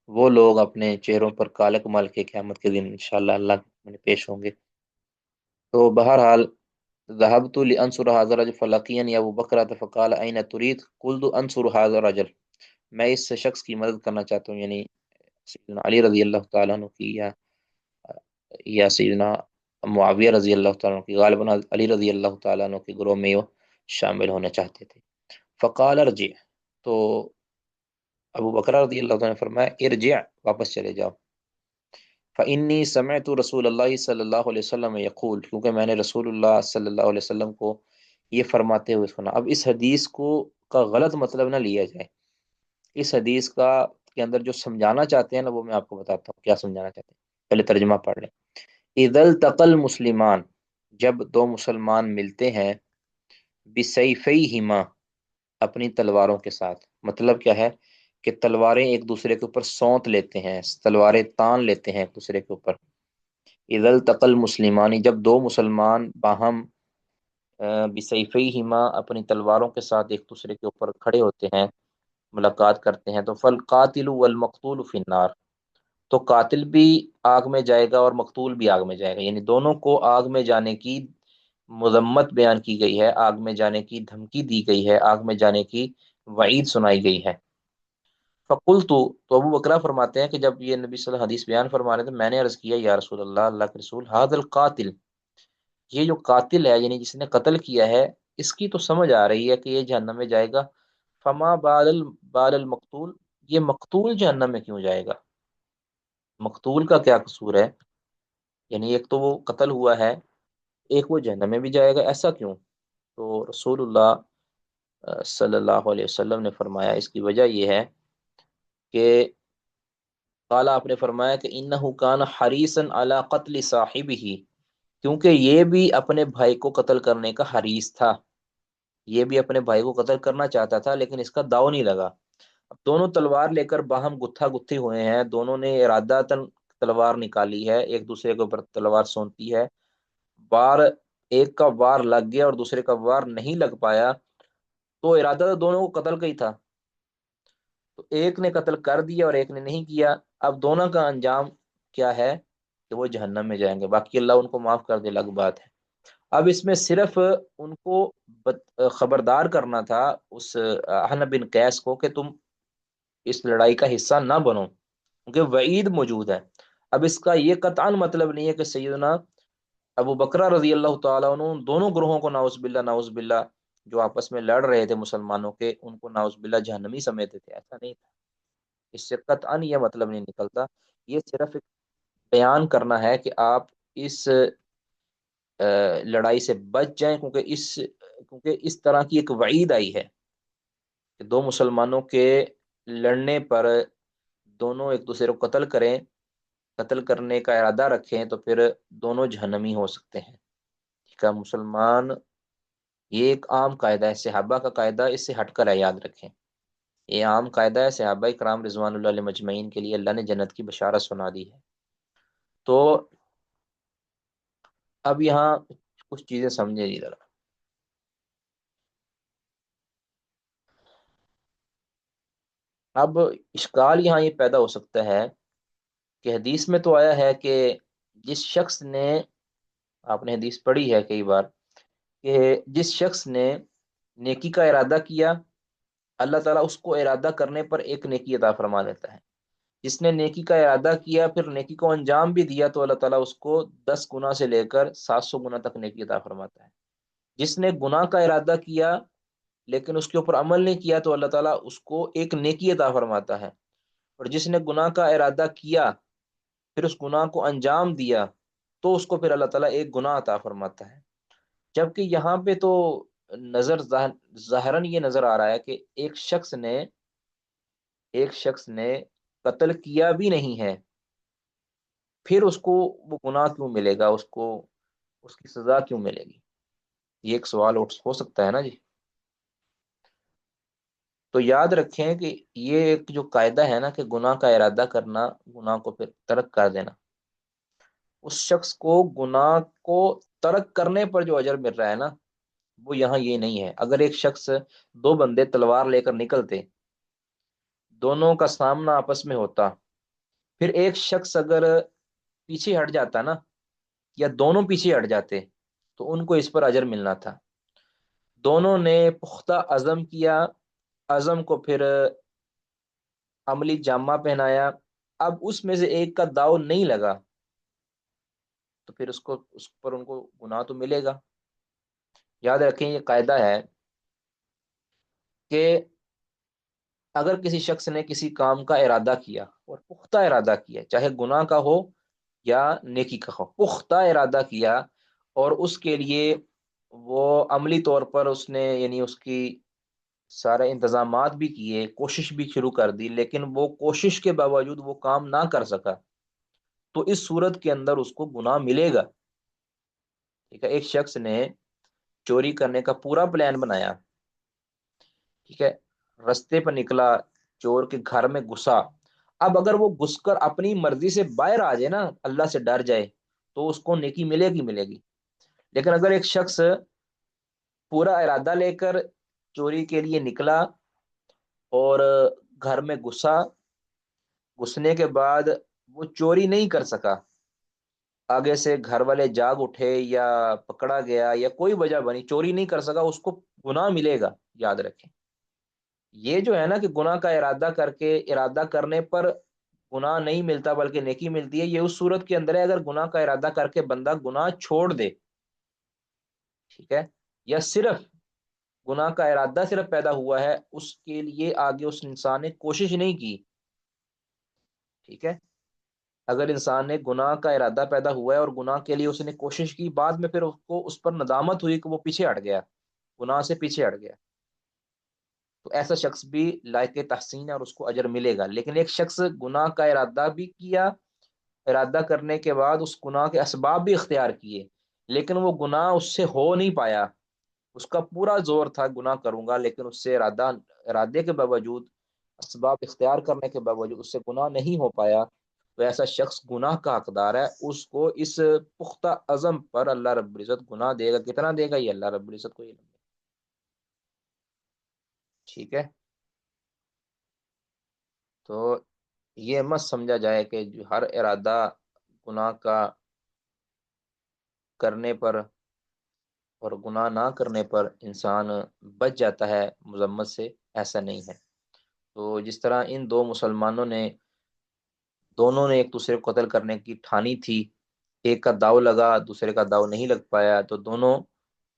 وہ لوگ اپنے چہروں پر کالک مال کے قیامت کے دن انشاءاللہ اللہ میں پیش ہوں گے۔ تو بہرحال ذهبت لانصر هذا الرجل فلقيني ابو بکرہ فقال اين تريد قلت انصر هذا الرجل، میں اس شخص کی مدد کرنا چاہتا ہوں، یعنی سیدنا علی رضی اللہ تعالیٰ عنہ کی یا سیدنا معاویہ رضی اللہ تعالیٰ عنہ کی، غالباً علی رضی اللہ تعالیٰ عنہ کے گروہ میں وہ شامل ہونا چاہتے تھے۔ فقال ارجع، تو ابو بکر رضی اللہ تعالیٰ نے فرمایا ارجع، واپس چلے جاؤ، فإنی سمعت رسول اللہ صلی اللہ علیہ وسلم یقول، کیونکہ میں نے رسول اللہ صلی اللہ علیہ وسلم کو یہ فرماتے ہوئے سنا۔ اب اس حدیث کا غلط مطلب نہ لیا جائے، اس حدیث کے اندر جو سمجھانا چاہتے ہیں نا وہ میں آپ کو بتاتا ہوں کیا سمجھانا چاہتے ہیں، پہلے ترجمہ پڑھ لیں۔ اذا التقى المسلمان، جب دو مسلمان ملتے ہیں، بسیفیہما، اپنی تلواروں کے ساتھ، مطلب کیا ہے کہ تلواریں ایک دوسرے کے اوپر سونت لیتے ہیں، تلواریں تان لیتے ہیں ایک دوسرے کے اوپر۔ اذا التقى المسلمان، جب دو مسلمان باہم بسیفیہما، اپنی تلواروں کے ساتھ ایک دوسرے کے اوپر کھڑے ہوتے ہیں، ملاقات کرتے ہیں، تو فالقاتل والمقتول فی النار، تو قاتل بھی آگ میں جائے گا اور مقتول بھی آگ میں جائے گا، یعنی دونوں کو آگ میں جانے کی مذمت بیان کی گئی ہے، آگ میں جانے کی دھمکی دی گئی ہے، آگ میں جانے کی وعید سنائی گئی ہے۔ فقلت، تو ابو بکرہ فرماتے ہیں کہ جب یہ نبی صلی اللہ علیہ وسلم حدیث بیان فرما رہے تھے، میں نے عرض کیا یا رسول اللہ، اللہ کے رسول، ھذا القاتل، یہ جو قاتل ہے یعنی جس نے قتل کیا ہے، اس کی تو سمجھ آ رہی ہے کہ یہ جہنم میں جائے گا، فما بال المقتول، یہ مقتول جہنم میں کیوں جائے گا، مقتول کا کیا قصور ہے، یعنی ایک تو وہ قتل ہوا ہے، ایک وہ جہنم میں بھی جائے گا، ایسا کیوں؟ تو رسول اللہ صلی اللہ علیہ وسلم نے فرمایا اس کی وجہ یہ ہے کہ قال، آپ نے فرمایا کہ انہ کان حریصا علی قتل صاحبہ، کیونکہ یہ بھی اپنے بھائی کو قتل کرنے کا حریص تھا، یہ بھی اپنے بھائی کو قتل کرنا چاہتا تھا لیکن اس کا داؤ نہیں لگا۔ اب دونوں تلوار لے کر باہم گتھا گتھی ہوئے ہیں، دونوں نے ارادتاً تلوار نکالی ہے، ایک دوسرے کے اوپر تلوار سونتی ہے، وار ایک کا وار لگ گیا اور دوسرے کا وار نہیں لگ پایا، تو ارادہ تو دونوں کو قتل کا ہی تھا، تو ایک نے قتل کر دیا اور ایک نے نہیں کیا، اب دونوں کا انجام کیا ہے کہ وہ جہنم میں جائیں گے، باقی اللہ ان کو معاف کر دے، الگ بات ہے۔ اب اس میں صرف ان کو خبردار کرنا تھا اس احنف بن قیس کو کہ تم اس لڑائی کا حصہ نہ بنو، کیونکہ وعید موجود ہے۔ اب اس کا یہ قطعاً مطلب نہیں ہے کہ سیدنا ابو بکرہ رضی اللہ تعالیٰ عنہ دونوں گروہوں کو نعوذ باللہ جو آپس میں لڑ رہے تھے مسلمانوں کے، ان کو نعوذ باللہ جہنمی سمجھتے تھے، ایسا نہیں تھا، اس سے قطعاً یہ مطلب نہیں نکلتا، یہ صرف ایک بیان کرنا ہے کہ آپ اس لڑائی سے بچ جائیں، کیونکہ اس طرح کی ایک وعید آئی ہے کہ دو مسلمانوں کے لڑنے پر دونوں ایک دوسرے کو قتل کریں، قتل کرنے کا ارادہ رکھیں، تو پھر دونوں جہنمی ہو سکتے ہیں۔ ٹھیک ہے، مسلمان، یہ ایک عام قاعدہ ہے، صحابہ کا قاعدہ، اس سے ہٹ کر ہے، یاد رکھیں، یہ عام قاعدہ ہے، صحابہ کرام رضوان اللہ علیہ مجمعین کے لیے اللہ نے جنت کی بشارت سنا دی ہے۔ تو اب یہاں کچھ چیزیں سمجھے جی ذرا۔ اب اشکال یہاں یہ پیدا ہو سکتا ہے کہ حدیث میں تو آیا ہے کہ جس شخص نے، آپ نے حدیث پڑھی ہے کئی بار، کہ جس شخص نے نیکی کا ارادہ کیا، اللہ تعالیٰ اس کو ارادہ کرنے پر ایک نیکی عطا فرما دیتا ہے۔ جس نے نیکی کا ارادہ کیا پھر نیکی کو انجام بھی دیا تو اللہ تعالیٰ اس کو 10 گنا سے لے کر 700 گنا تک نیکی عطا فرماتا ہے۔ جس نے گناہ کا ارادہ کیا لیکن اس کے اوپر عمل نہیں کیا تو اللہ تعالیٰ اس کو ایک نیکی عطا فرماتا ہے، اور جس نے گناہ کا ارادہ کیا پھر اس گناہ کو انجام دیا تو اس کو پھر اللہ تعالیٰ ایک گناہ عطا فرماتا ہے۔ جبکہ یہاں پہ تو ظاہراً یہ نظر آ رہا ہے کہ ایک شخص نے قتل کیا بھی نہیں ہے، پھر اس کو وہ گناہ کیوں ملے گا، اس کو اس کی سزا کیوں ملے گی؟ یہ ایک سوال ہو سکتا ہے نا جی۔ تو یاد رکھیں کہ یہ ایک جو قاعدہ ہے نا کہ گناہ کا ارادہ کرنا، گناہ کو پھر ترک کر دینا، اس شخص کو گناہ کو ترک کرنے پر جو اجر مل رہا ہے نا، وہ یہاں یہ نہیں ہے۔ اگر ایک شخص، دو بندے تلوار لے کر نکلتے، دونوں کا سامنا آپس میں ہوتا، پھر ایک شخص اگر پیچھے ہٹ جاتا نا، یا دونوں پیچھے ہٹ جاتے، تو ان کو اس پر اجر ملنا تھا۔ دونوں نے پختہ عزم کیا، عزم کو پھر عملی جامہ پہنایا، اب اس میں سے ایک کا داؤ نہیں لگا تو پھر اس پر ان کو گناہ تو ملے گا۔ یاد رکھیں یہ قاعدہ ہے کہ اگر کسی شخص نے کسی کام کا ارادہ کیا اور پختہ ارادہ کیا، چاہے گناہ کا ہو یا نیکی کا ہو، پختہ ارادہ کیا اور اس کے لیے وہ عملی طور پر اس نے، یعنی اس کی سارے انتظامات بھی کیے، کوشش بھی شروع کر دی، لیکن وہ کوشش کے باوجود وہ کام نہ کر سکا، تو اس صورت کے اندر اس کو گناہ ملے گا۔ ٹھیک ہے، ایک شخص نے چوری کرنے کا پورا پلان بنایا، ٹھیک ہے، رستے پر نکلا، چور کے گھر میں گھسا، اب اگر وہ گھس کر اپنی مرضی سے باہر آ جائے نا، اللہ سے ڈر جائے، تو اس کو نیکی ملے گی۔ لیکن اگر ایک شخص پورا ارادہ لے کر چوری کے لیے نکلا اور گھر میں گھسنے کے بعد وہ چوری نہیں کر سکا، آگے سے گھر والے جاگ اٹھے یا پکڑا گیا یا کوئی وجہ بنی، چوری نہیں کر سکا، اس کو گناہ ملے گا۔ یاد رکھیں، یہ جو ہے نا کہ گناہ کا ارادہ کرنے پر گناہ نہیں ملتا بلکہ نیکی ملتی ہے، یہ اس صورت کے اندر ہے اگر گناہ کا ارادہ کر کے بندہ گناہ چھوڑ دے، ٹھیک ہے، یا صرف گناہ کا ارادہ صرف پیدا ہوا ہے، اس کے لیے آگے اس انسان نے کوشش نہیں کی۔ ٹھیک ہے، اگر انسان نے گناہ کا ارادہ پیدا ہوا ہے اور گناہ کے لیے اس نے کوشش کی، بعد میں پھر اس کو اس پر ندامت ہوئی کہ وہ پیچھے ہٹ گیا، گناہ سے پیچھے ہٹ گیا، تو ایسا شخص بھی لائق تحسین ہے اور اس کو اجر ملے گا۔ لیکن ایک شخص گناہ کا ارادہ بھی کیا، ارادہ کرنے کے بعد اس گناہ کے اسباب بھی اختیار کیے، لیکن وہ گناہ اس سے ہو نہیں پایا، اس کا پورا زور تھا گناہ کروں گا، لیکن اس سے ارادے کے باوجود، اسباب اختیار کرنے کے باوجود اس سے گناہ نہیں ہو پایا، تو ایسا شخص گناہ کا حقدار ہے، اس کو اس پختہ عزم پر اللہ رب العزت گناہ دے گا۔ کتنا دے گا یہ اللہ رب العزت کو علم ہے۔ ٹھیک ہے، تو یہ مت سمجھا جائے کہ جو ہر ارادہ گناہ کا کرنے پر اور گناہ نہ کرنے پر انسان بچ جاتا ہے مذمت سے، ایسا نہیں ہے۔ تو جس طرح ان دو مسلمانوں نے، دونوں نے ایک دوسرے کو قتل کرنے کی ٹھانی تھی، ایک کا داؤ لگا دوسرے کا داؤ نہیں لگ پایا، تو دونوں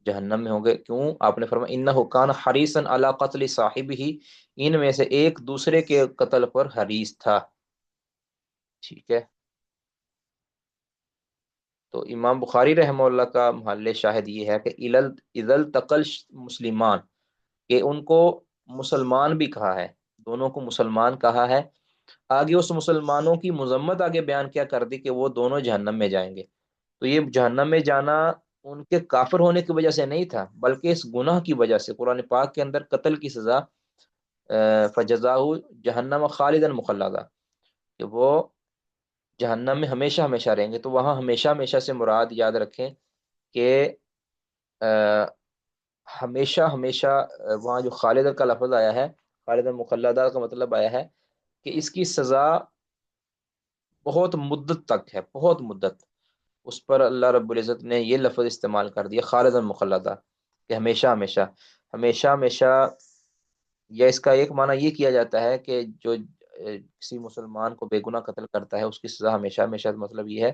جہنم میں ہوں گے۔ کیوں؟ آپ نے فرمایا انہ کان حریصا علی قتل صاحبہ، ان میں سے ایک دوسرے کے قتل پر حریص تھا۔ ٹھیک ہے، تو امام بخاری رحمہ اللہ کا محل شاہد یہ ہے کہ اذل تقل مسلمان، کہ ان کو مسلمان بھی کہا ہے، دونوں کو مسلمان کہا ہے۔ آگے اس مسلمانوں کی مذمت آگے بیان کیا کر دی کہ وہ دونوں جہنم میں جائیں گے۔ تو یہ جہنم میں جانا ان کے کافر ہونے کی وجہ سے نہیں تھا، بلکہ اس گناہ کی وجہ سے۔ قرآن پاک کے اندر قتل کی سزا فجزاہ جہنم خالدا مخلدا، کہ وہ جہنم میں ہمیشہ ہمیشہ رہیں گے۔ تو وہاں ہمیشہ ہمیشہ سے مراد یاد رکھیں کہ ہمیشہ ہمیشہ، وہاں جو خالد کا لفظ آیا ہے، خالد مخلدہ کا مطلب آیا ہے کہ اس کی سزا بہت مدت تک ہے، بہت مدت۔ اس پر اللہ رب العزت نے یہ لفظ استعمال کر دیا خالد مخلدہ، کہ ہمیشہ ہمیشہ، ہمیشہ ہمیشہ۔ یا اس کا ایک معنی یہ کیا جاتا ہے کہ جو کسی مسلمان کو بے گناہ قتل کرتا ہے اس کی سزا ہمیشہ ہمیشہ، مطلب یہ ہے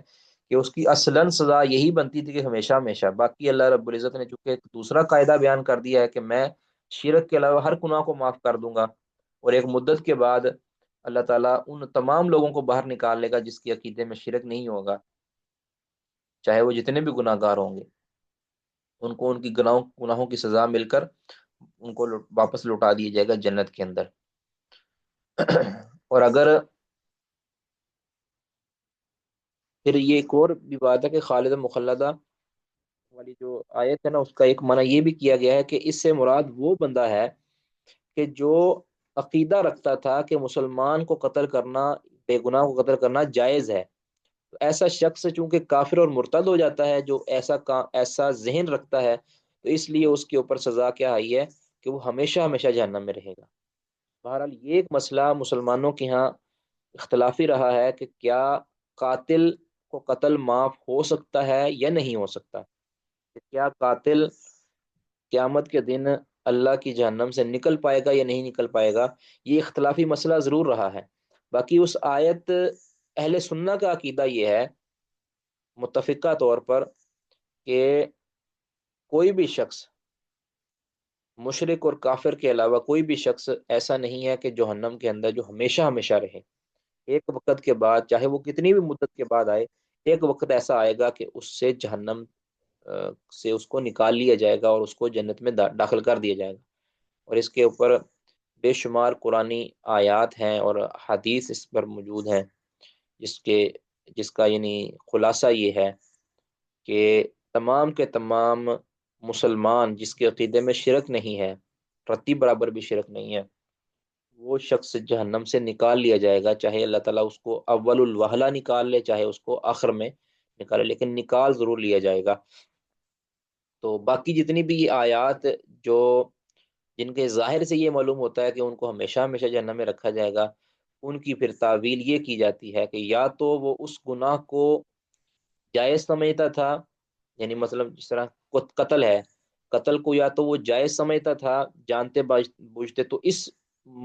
کہ اس کی اصلاً سزا یہی بنتی تھی کہ ہمیشہ ہمیشہ۔ باقی اللہ رب العزت نے چونکہ ایک دوسرا قاعدہ بیان کر دیا ہے کہ میں شرک کے علاوہ ہر گناہ کو معاف کر دوں گا، اور ایک مدت کے بعد اللہ تعالیٰ ان تمام لوگوں کو باہر نکال لے گا جس کے عقیدے میں شرک نہیں ہوگا، چاہے وہ جتنے بھی گناہ گار ہوں گے، ان کو ان کی گناہوں کی سزا مل کر ان کو واپس لوٹا دیا جائے گا جنت کے اندر۔ اور اگر پھر یہ ایک اور بھی بات ہے کہ خالد مخلدہ والی جو آیت ہے نا، اس کا ایک معنی یہ بھی کیا گیا ہے کہ اس سے مراد وہ بندہ ہے کہ جو عقیدہ رکھتا تھا کہ مسلمان کو قتل کرنا، بے گناہ کو قتل کرنا جائز ہے، تو ایسا شخص چونکہ کافر اور مرتد ہو جاتا ہے، جو ایسا ذہن رکھتا ہے، تو اس لیے اس کے اوپر سزا کیا آئی ہے کہ وہ ہمیشہ ہمیشہ جہنم میں رہے گا۔ بہرحال یہ ایک مسئلہ مسلمانوں کے ہاں اختلافی رہا ہے کہ کیا قاتل کو قتل معاف ہو سکتا ہے یا نہیں ہو سکتا، کہ کیا قاتل قیامت کے دن اللہ کی جہنم سے نکل پائے گا یا نہیں نکل پائے گا۔ یہ اختلافی مسئلہ ضرور رہا ہے۔ باقی اس آیت، اہل سنہ کا عقیدہ یہ ہے متفقہ طور پر کہ کوئی بھی شخص، مشرک اور کافر کے علاوہ کوئی بھی شخص ایسا نہیں ہے کہ جہنم کے اندر جو ہمیشہ ہمیشہ رہے۔ ایک وقت کے بعد، چاہے وہ کتنی بھی مدت کے بعد آئے، ایک وقت ایسا آئے گا کہ اس سے جہنم سے اس کو نکال لیا جائے گا اور اس کو جنت میں داخل کر دیا جائے گا۔ اور اس کے اوپر بے شمار قرآنی آیات ہیں اور حدیث اس پر موجود ہیں، جس کا یعنی خلاصہ یہ ہے کہ تمام کے تمام مسلمان جس کے عقیدے میں شرک نہیں ہے، رتی برابر بھی شرک نہیں ہے، وہ شخص جہنم سے نکال لیا جائے گا، چاہے اللہ تعالیٰ اس کو اول الوہلہ نکال لے، چاہے اس کو آخر میں نکالے، لیکن نکال ضرور لیا جائے گا۔ تو باقی جتنی بھی آیات جو جن کے ظاہر سے یہ معلوم ہوتا ہے کہ ان کو ہمیشہ ہمیشہ جہنم میں رکھا جائے گا، ان کی پھر تعویل یہ کی جاتی ہے کہ یا تو وہ اس گناہ کو جائز سمجھتا تھا، یعنی مطلب جس طرح قتل ہے، قتل کو یا تو وہ جائز سمجھتا تھا جانتے بوجھتے، تو اس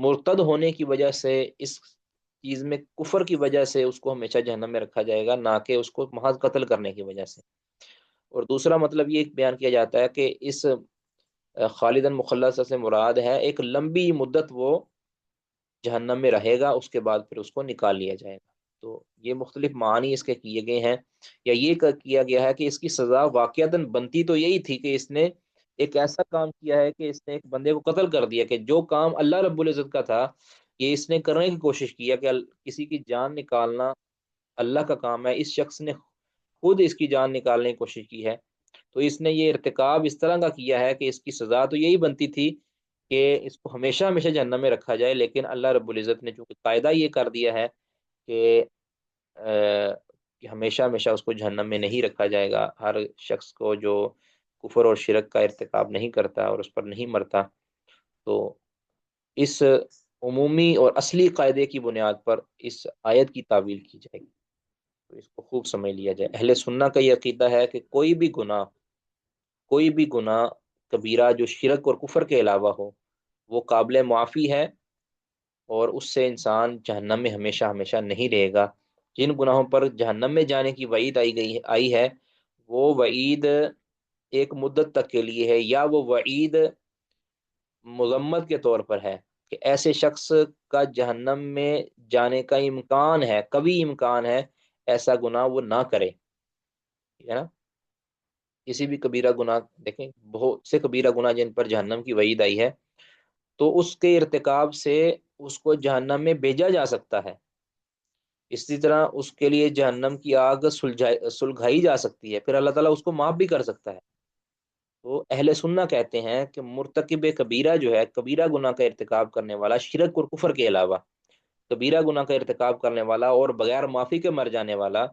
مرتد ہونے کی وجہ سے، اس چیز میں کفر کی وجہ سے اس کو ہمیشہ جہنم میں رکھا جائے گا، نہ کہ اس کو محض قتل کرنے کی وجہ سے۔ اور دوسرا مطلب یہ بیان کیا جاتا ہے کہ اس خالدن مخلصہ سے مراد ہے ایک لمبی مدت وہ جہنم میں رہے گا، اس کے بعد پھر اس کو نکال لیا جائے گا۔ تو یہ مختلف معنی اس کے کیے گئے ہیں، یا یہ کیا گیا ہے کہ اس کی سزا واقعتاً بنتی تو یہی تھی کہ اس نے ایک ایسا کام کیا ہے کہ اس نے ایک بندے کو قتل کر دیا، کہ جو کام اللہ رب العزت کا تھا یہ اس نے کرنے کی کوشش کی ہے، کہ کسی کی جان نکالنا اللہ کا کام ہے، اس شخص نے خود اس کی جان نکالنے کی کوشش کی ہے، تو اس نے یہ ارتکاب اس طرح کا کیا ہے کہ اس کی سزا تو یہی بنتی تھی کہ اس کو ہمیشہ ہمیشہ جہنم میں رکھا جائے، لیکن اللہ رب العزت نے چونکہ قاعدہ یہ کر دیا ہے کہ کہ ہمیشہ ہمیشہ اس کو جہنم میں نہیں رکھا جائے گا، ہر شخص کو جو کفر اور شرک کا ارتکاب نہیں کرتا اور اس پر نہیں مرتا، تو اس عمومی اور اصلی قاعدے کی بنیاد پر اس آیت کی تعویل کی جائے گی۔ تو اس کو خوب سمجھ لیا جائے۔ اہل سنہ کا یہ عقیدہ ہے کہ کوئی بھی گناہ کبیرہ جو شرک اور کفر کے علاوہ ہو وہ قابل معافی ہے، اور اس سے انسان جہنم میں ہمیشہ ہمیشہ نہیں رہے گا۔ جن گناہوں پر جہنم میں جانے کی وعید آئی ہے، وہ وعید ایک مدت تک کے لیے ہے، یا وہ وعید مذمت کے طور پر ہے کہ ایسے شخص کا جہنم میں جانے کا امکان ہے، کبھی امکان ہے ایسا گناہ وہ نہ کرے۔ ٹھیک ہے نا. کسی بھی کبیرہ گناہ دیکھیں، بہت سے کبیرہ گناہ جن پر جہنم کی وعید آئی ہے، تو اس کے ارتکاب سے اس کو جہنم میں بھیجا جا سکتا ہے. اسی طرح اس کے لیے جہنم کی آگ سلگھائی جا سکتی ہے، پھر اللہ تعالیٰ اس کو معاف بھی کر سکتا ہے. تو اہل سنہ کہتے ہیں کہ مرتکب کبیرہ جو ہے، کبیرہ گناہ کا ارتکاب کرنے والا، شرک اور کفر کے علاوہ کبیرہ گناہ کا ارتکاب کرنے والا اور بغیر معافی کے مر جانے والا،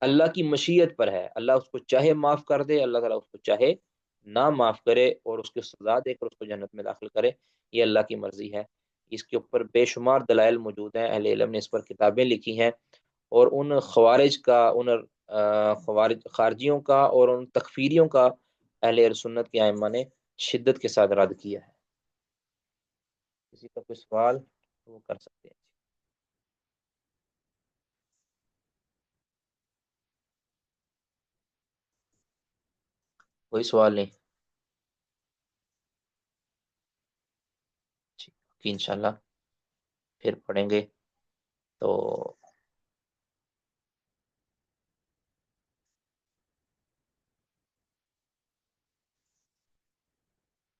اللہ کی مشیت پر ہے. اللہ اس کو چاہے معاف کر دے، اللہ تعالیٰ اس کو چاہے نہ معاف کرے اور اس کی سزا دے کر اس کو جنت میں داخل کرے. یہ اللہ کی مرضی ہے. اس کے اوپر بے شمار دلائل موجود ہیں، اہل علم نے اس پر کتابیں لکھی ہیں، اور ان خوارج کا، ان خارجیوں کا اور ان تکفیریوں کا اہل سنت کے ائمہ نے شدت کے ساتھ رد کیا ہے. کسی کا کوئی سوال وہ کر سکتے ہیں. کوئی سوال نہیں؟ انشاءاللہ پھر پڑھیں گے. تو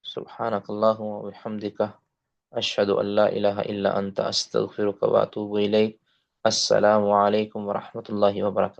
سبحانک اللہم و بحمدک، اشہد ان لا الہ الا انت، استغفرک و اتوب الیک. السلام علیکم ورحمۃ اللہ وبرکاتہ.